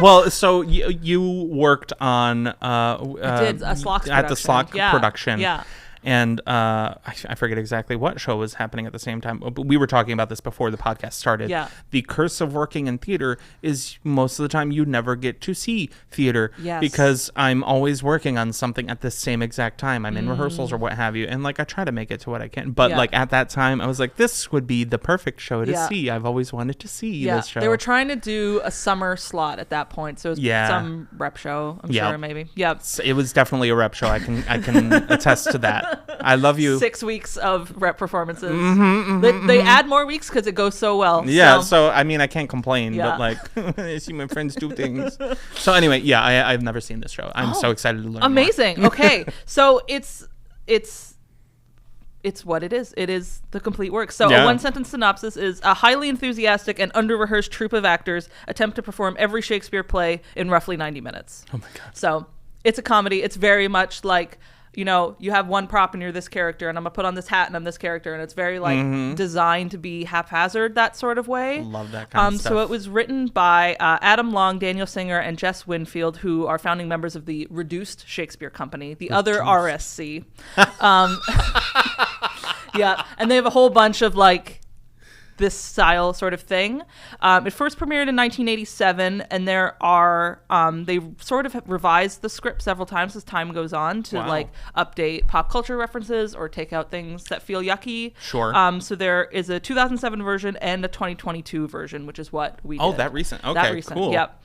Well, so you worked on I did a Slock production. At the Slock production. Yeah. And I forget exactly what show was happening at the same time, but we were talking about this before the podcast started. Yeah. The curse of working in theater is most of the time you never get to see theater because I'm always working on something at the same exact time. I'm in rehearsals or what have you. And like I try to make it to what I can. But like at that time, I was like, this would be the perfect show to see. I've always wanted to see this show. They were trying to do a summer slot at that point. So it was some rep show, I'm sure, maybe. Yeah. It was definitely a rep show. I can attest to that. I love you. 6 weeks of rep performances. They add more weeks because it goes so well. Yeah, so I mean, I can't complain, but like, I see my friends do things. So anyway, I've never seen this show. I'm so excited to learn. Amazing. Okay, so it's it's what it is. It is the complete work. So Yeah. a one-sentence synopsis is: a highly enthusiastic and under-rehearsed troupe of actors attempt to perform every Shakespeare play in roughly 90 minutes. Oh my God. So it's a comedy. It's very much like, you know, you have one prop and you're this character, and I'm going to put on this hat and I'm this character, and it's very like designed to be haphazard, that sort of way. Love that kind of stuff. So it was written by Adam Long, Daniel Singer, and Jess Winfield, who are founding members of the Reduced Shakespeare Company, the other RSC. Yeah, and they have a whole bunch of like this style sort of thing. It first premiered in 1987, and there are they sort of have revised the script several times as time goes on to like update pop culture references or take out things that feel yucky. Sure. So there is a 2007 version and a 2022 version, which is what we did. Oh, that recent. Okay, that recent, cool. Yep.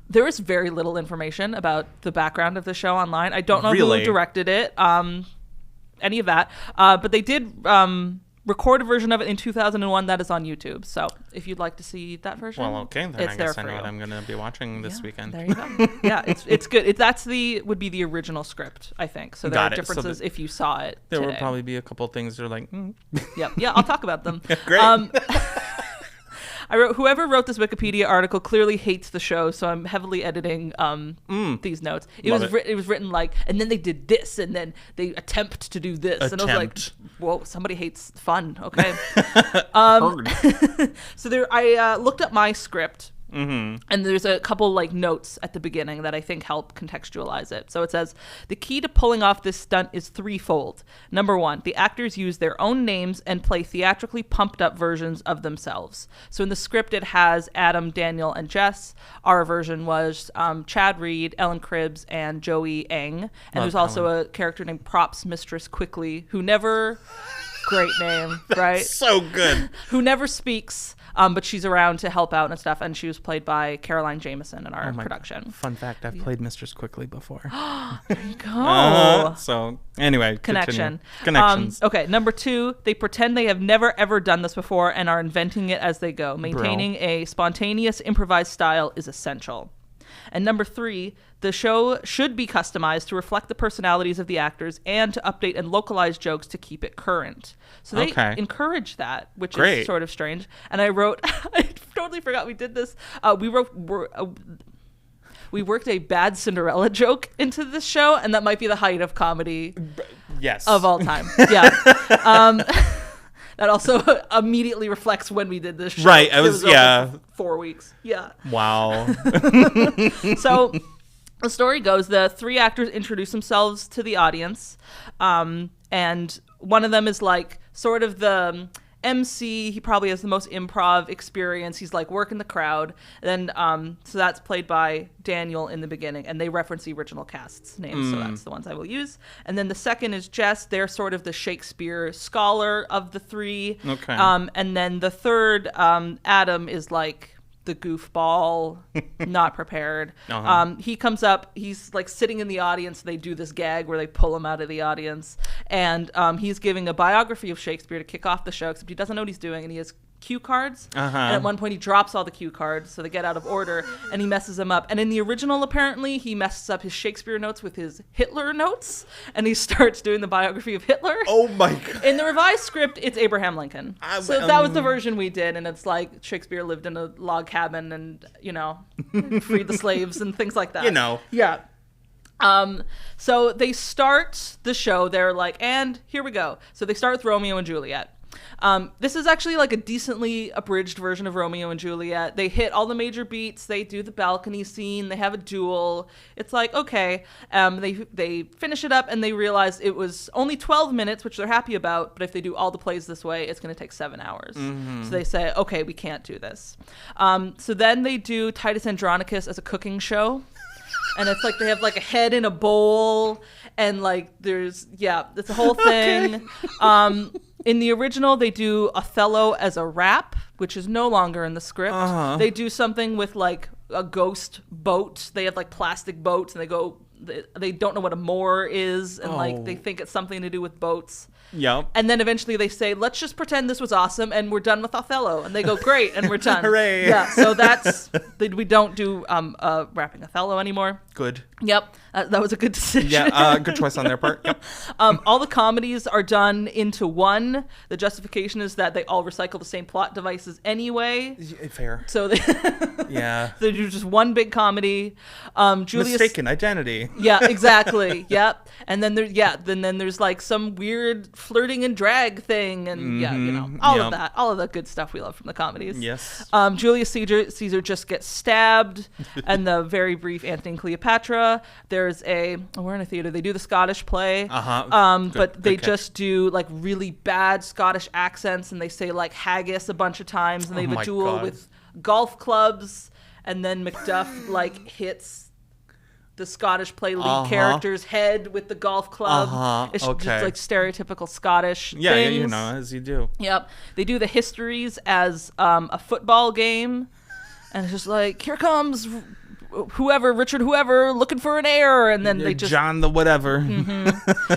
There is very little information about the background of the show online. I don't know Really? who directed it, any of that. But they did record a version of it in 2001 that is on YouTube. So if you'd like to see that version, Well, okay, then it's I there guess I for know you. what I'm going to be watching this weekend. There you go. Yeah, it's good. That's would be the original script, I think. So there Got are it. So differences if you saw it. There today. will probably be a couple things that are like, Yep. Yeah, I'll talk about them. Great. Whoever wrote this Wikipedia article clearly hates the show, so I'm heavily editing these notes. It Love was it. it was written like, and then they did this, and then they attempt to do this, and I was like, whoa, somebody hates fun. Okay. So there, I looked up my script. And there's a couple like notes at the beginning that I think help contextualize it. So it says, the key to pulling off this stunt is threefold. Number one, the actors use their own names and play theatrically pumped up versions of themselves. So in the script, it has Adam, Daniel, and Jess. Our version was Chad Reed, Ellen Cribbs, and Joey Eng. And there's also a character named Props Mistress Quickly, who never... Great name, right? So good. Who never speaks, but she's around to help out and stuff. And she was played by Caroline Jameson in our production. Fun fact, I've played Mistress Quickly before. There you go. So anyway, Connection. Connections. Okay, number two, they pretend they have never ever done this before and are inventing it as they go. Maintaining a spontaneous, improvised style is essential. And number three, the show should be customized to reflect the personalities of the actors and to update and localize jokes to keep it current. So they encourage that, which is sort of strange. And I wrote, I totally forgot we did this. We worked a bad Cinderella joke into this show, and that might be the height of comedy of all time. Yeah. That also immediately reflects when we did this show. Right. It was over 4 weeks. Yeah. Wow. So the story goes, the three actors introduce themselves to the audience. And one of them is like sort of the MC. He probably has the most improv experience. He's like working the crowd. Then so that's played by Daniel in the beginning, and they reference the original cast's names, so that's the ones I will use. And then the second is Jess. They're sort of the Shakespeare scholar of the three. Okay. And then the third, Adam, is like the goofball, not prepared. He comes up, he's like sitting in the audience. They do this gag where they pull him out of the audience, and he's giving a biography of Shakespeare to kick off the show, except he doesn't know what he's doing, and he has cue cards, and at one point he drops all the cue cards, so they get out of order, and he messes them up. And in the original, apparently, he messes up his Shakespeare notes with his Hitler notes, and he starts doing the biography of Hitler. Oh my God. In the revised script, it's Abraham Lincoln. So that was the version we did, and it's like Shakespeare lived in a log cabin and, you know, freed the slaves and things like that. You know. Yeah. So they start the show, they're like, and here we go. So they start with Romeo and Juliet. This is actually like a decently abridged version of Romeo and Juliet. They hit all the major beats. They do the balcony scene. They have a duel. It's like, okay. They finish it up and they realize it was only 12 minutes, which they're happy about. But if they do all the plays this way, it's going to take 7 hours. So they say, okay, we can't do this. So then they do Titus Andronicus as a cooking show. And it's like they have like a head in a bowl, and like there's it's a whole thing. In the original, they do Othello as a rap, which is no longer in the script. They do something with like a ghost boat. They have like plastic boats, and they go they don't know what a moor is, and like they think it's something to do with boats. Yep. And then eventually they say, let's just pretend this was awesome and we're done with Othello. And they go, great, and we're done. Hooray. Yeah, so we don't do rapping Othello anymore. Good. Yep, that was a good decision. Yeah, good choice on their part. Yep. All the comedies are done into one. The justification is that they all recycle the same plot devices anyway. Fair. So they they do just one big comedy. Mistaken identity. Yeah, exactly. Yep. And then there's like some weird flirting and drag thing, and all of that, all of the good stuff we love from the comedies. Yes. Julius Caesar just gets stabbed, and the very brief Antony and Cleopatra. There's we're in a theater. They do the Scottish play, but they just do like really bad Scottish accents, and they say like haggis a bunch of times, and they have a duel with golf clubs, and then Macduff like hits the Scottish play lead character's head with the golf club. It's just like stereotypical Scottish things. Yeah, as you do. Yep. They do the histories as a football game, and it's just like, here comes Richard whoever looking for an heir, and then they just John the whatever.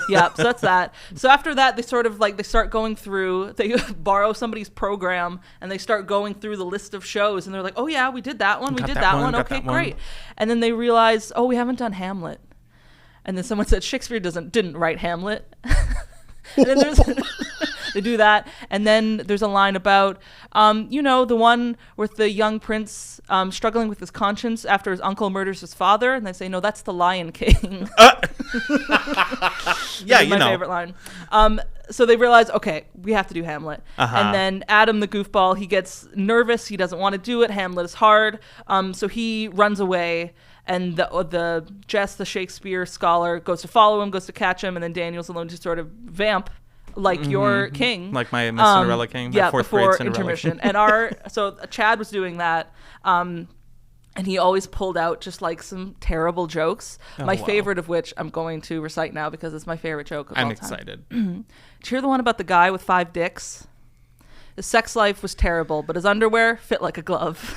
Yeah, so that's that. So after that, they sort of like they start going through, they borrow somebody's program and they start going through the list of shows, and they're like, oh yeah, we did that one, okay, great. And then they realize, oh, we haven't done Hamlet. And then someone said Shakespeare didn't write Hamlet. And then they do that, and then there's a line about, the one with the young prince struggling with his conscience after his uncle murders his father, and they say, no, that's the Lion King. Yeah, my favorite line. So they realize, okay, we have to do Hamlet. And then Adam the goofball, he gets nervous, he doesn't want to do it, Hamlet is hard, so he runs away. And the Jess, the Shakespeare scholar, goes to follow him, goes to catch him, and then Daniel's alone to sort of vamp like your king. Like my Cinderella king, my fourth grade Cinderella intermission. King. And so Chad was doing that, and he always pulled out just like some terrible jokes. My favorite of which I'm going to recite now because it's my favorite joke of all time. I'm excited. Did you hear the one about the guy with 5 dicks? His sex life was terrible, but his underwear fit like a glove.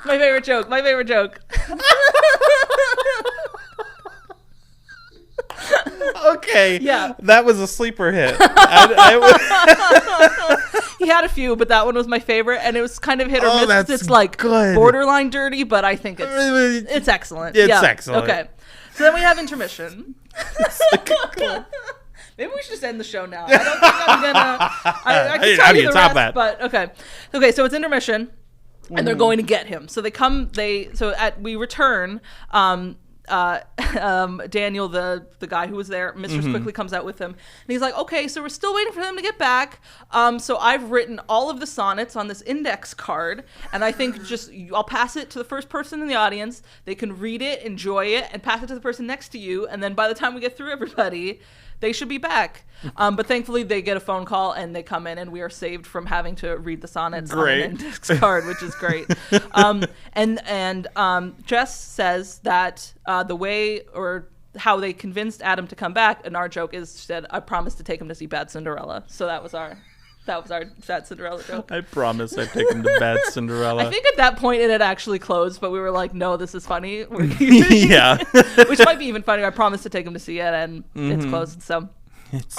My favorite joke. Okay. Yeah. That was a sleeper hit. He had a few, but that one was my favorite, and it was kind of hit or miss. That's it's like good. Borderline dirty, but I think it's excellent. It's excellent. Okay. So then we have intermission. Maybe we should just end the show now. I don't think I'm gonna. I can tell you the rest, but okay. Okay, so it's intermission. And they're going to get him. So we return. Daniel, the guy who was there, Mistress quickly comes out with him, and he's like, okay, so we're still waiting for them to get back. So I've written all of the sonnets on this index card, and I think I'll pass it to the first person in the audience. They can read it, enjoy it, and pass it to the person next to you. And then by the time we get through everybody, they should be back. But thankfully they get a phone call and they come in, and we are saved from having to read the sonnets on an index card, which is great. And Jess says that the way or how they convinced Adam to come back, and our joke is, she said, I promised to take him to see Bad Cinderella. So that was our Bad Cinderella joke. I promise I'd take him to Bad Cinderella. I think at that point it had actually closed, but we were like, no, this is funny. Yeah. Which might be even funnier. I promised to take him to see it, and it's closed. So it's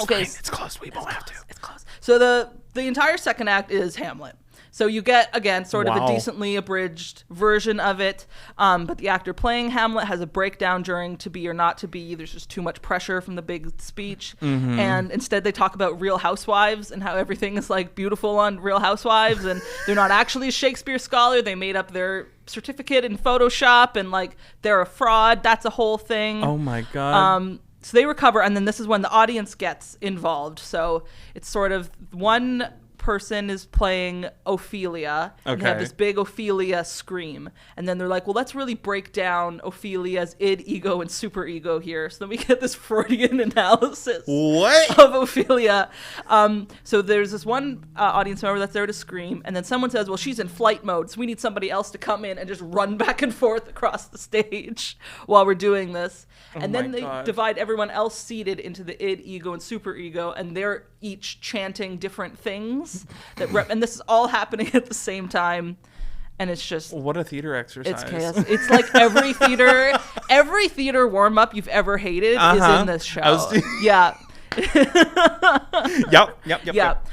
closed. We won't have to. It's closed. So the entire second act is Hamlet. So you get, again, sort of a decently abridged version of it. But the actor playing Hamlet has a breakdown during To Be or Not to Be. There's just too much pressure from the big speech. And instead they talk about Real Housewives and how everything is like beautiful on Real Housewives. And they're not actually a Shakespeare scholar. They made up their certificate in Photoshop, and like they're a fraud. That's a whole thing. Oh my God. So they recover, and then this is when the audience gets involved. So it's sort of one person is playing Ophelia, and you have this big Ophelia scream, and then they're like, well, let's really break down Ophelia's id, ego, and superego here. So then we get this Freudian analysis of Ophelia. So there's this one audience member that's there to scream, and then someone says, well, she's in flight mode, so we need somebody else to come in and just run back and forth across the stage while we're doing this. And then they divide everyone else seated into the id, ego, and superego, and they're each chanting different things. And this is all happening at the same time. And it's just What a theater exercise. it's chaos. It's like every theater warm up you've ever hated is in this show. Yeah. Yep.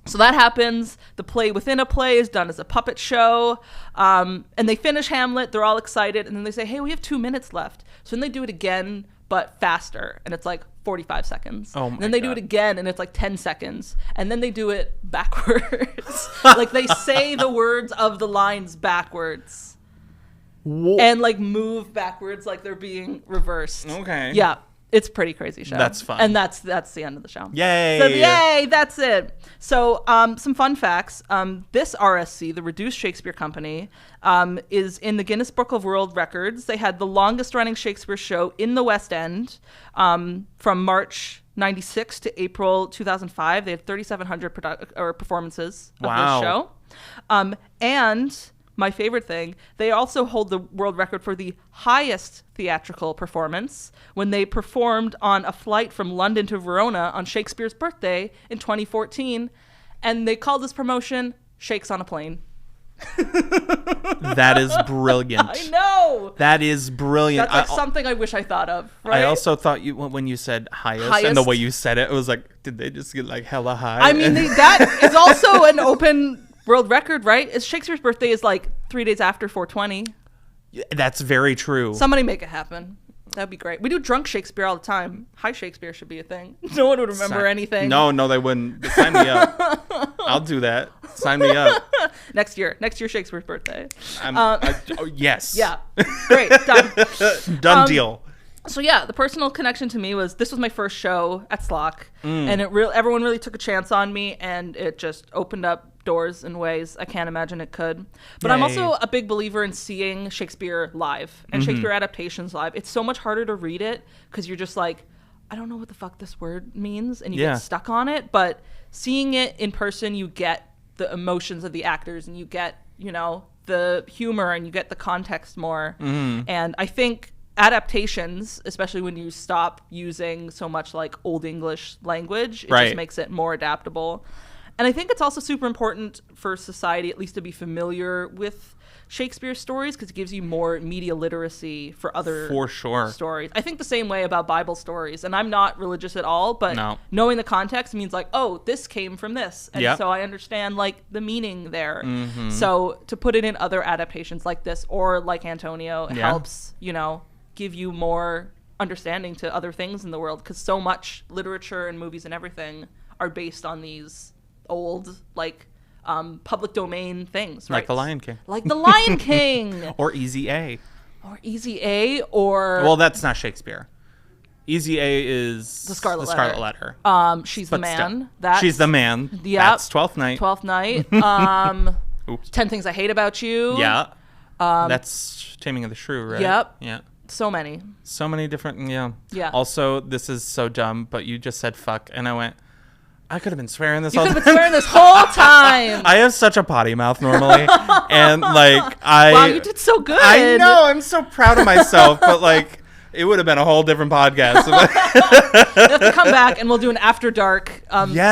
So that happens. The play within a play is done as a puppet show. And they finish Hamlet. They're all excited. And then they say, hey, we have 2 minutes left. So then they do it again, but faster. And it's like 45 seconds. Oh my and then they God. do it again, and it's like 10 seconds. And then they do it backwards. Like they say the words of the lines backwards. And like move backwards like they're being reversed. Okay. Yeah. It's a pretty crazy show. That's fun. And that's the end of the show. Yay. So yay, that's it. So some fun facts. This RSC, the Reduced Shakespeare Company, is in the Guinness Book of World Records. They had the longest running Shakespeare show in the West End from March 96 to April 2005. They had 3,700 performances of this show. And my favorite thing, they also hold the world record for the highest theatrical performance when they performed on a flight from London to Verona on Shakespeare's birthday in 2014. And they called this promotion Shakes on a Plane. That is brilliant. I know. That is brilliant. That's like something I wish I thought of. Right? I also thought when you said highest and the way you said it, it was like, did they just get like hella high? I mean, that is also an open world record, right? Shakespeare's birthday is like 3 days after 420. That's very true. Somebody make it happen. That'd be great. We do drunk Shakespeare all the time. High Shakespeare should be a thing. No one would remember anything. No, they wouldn't. Sign me up. I'll do that. Sign me up. Next year Shakespeare's birthday. Yes. Yeah. Great. Done. Done deal. So yeah, the personal connection to me was this was my first show at SLOC, and everyone really took a chance on me, and it just opened up doors in ways I can't imagine it could. But I'm also a big believer in seeing Shakespeare live and Shakespeare adaptations live. It's so much harder to read it because you're just like, I don't know what the fuck this word means, and you get stuck on it. But seeing it in person, you get the emotions of the actors, and you get, the humor, and you get the context more. And I think adaptations, especially when you stop using so much like Old English language, it just makes it more adaptable. And I think it's also super important for society at least to be familiar with Shakespeare stories because it gives you more media literacy for other stories. I think the same way about Bible stories. And I'm not religious at all, but knowing the context means like, oh, this came from this. And so I understand like the meaning there. So to put it in other adaptations like this or like Antonio helps, give you more understanding to other things in the world because so much literature and movies and everything are based on these old public domain things, right? Like The Lion King. Like The Lion King. Or Easy A. Well, that's not Shakespeare. Easy A is The Scarlet Letter. She's the Man. She's the Man. Yep. That's Twelfth Night. 10 Things I Hate About You. Yeah. That's Taming of the Shrew, right? Yep. Yeah. So many different. Yeah. Also, this is so dumb, but you just said fuck, and I went, I could have been swearing this You all could the have been swearing this whole time. I have such a potty mouth normally. And wow, you did so good. I know, I'm so proud of myself, but it would have been a whole different podcast. You have to come back and we'll do an After Dark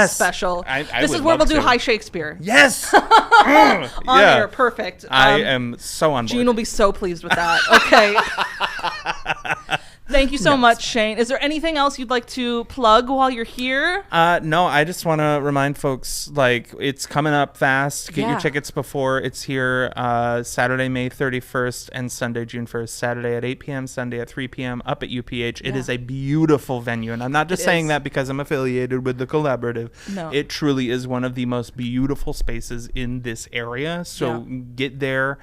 special. This is where we'll do High Shakespeare. Yes. On air, perfect. I am so on board. Gene will be so pleased with that. Okay. Thank you so much, Shayne. Is there anything else you'd like to plug while you're here? No, I just want to remind folks, it's coming up fast. Get your tickets before it's here. Saturday, May 31st and Sunday, June 1st. Saturday at 8 p.m., Sunday at 3 p.m. up at UPH. It is a beautiful venue. And I'm not just saying that because I'm affiliated with the Collaborative. No. It truly is one of the most beautiful spaces in this area. So get there.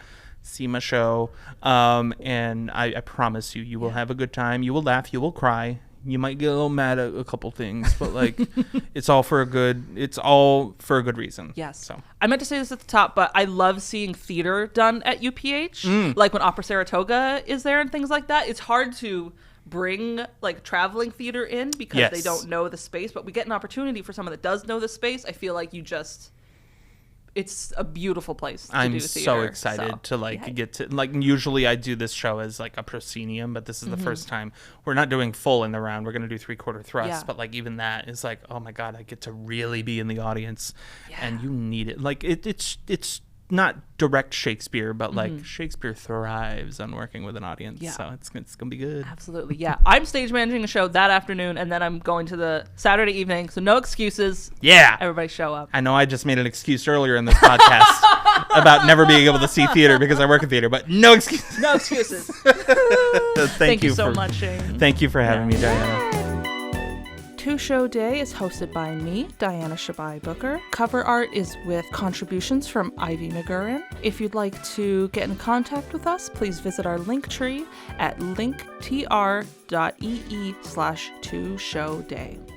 See my show, and I promise you will have a good time. You will laugh, you will cry, you might get a little mad at a couple things, but it's all for a good reason. Yes. So I meant to say this at the top, but I love seeing theater done at UPH, like when Opera Saratoga is there and things like that. It's hard to bring traveling theater in because they don't know the space, but we get an opportunity for someone that does know the space. I feel like it's a beautiful place to do theater. I'm so excited to get to usually I do this show as a proscenium, but this is the first time we're not doing full in the round. We're going to do 3/4 thrust, but even that is oh my God, I get to really be in the audience and you need it. It's not direct Shakespeare, but like Shakespeare thrives on working with an audience. Yeah. So it's gonna be good. Absolutely, yeah. I'm stage managing a show that afternoon, and then I'm going to the Saturday evening, so no excuses. Yeah. Everybody show up. I know I just made an excuse earlier in this podcast about never being able to see theater because I work in theater, but no excuses. No excuses. Thank you so much, Shayne. Thank you for having me, Diana. Two Show Day is hosted by me, Diana Shabai Booker. Cover art is with contributions from Ivy McGurran. If you'd like to get in contact with us, please visit our link tree at linktr.ee/2showday.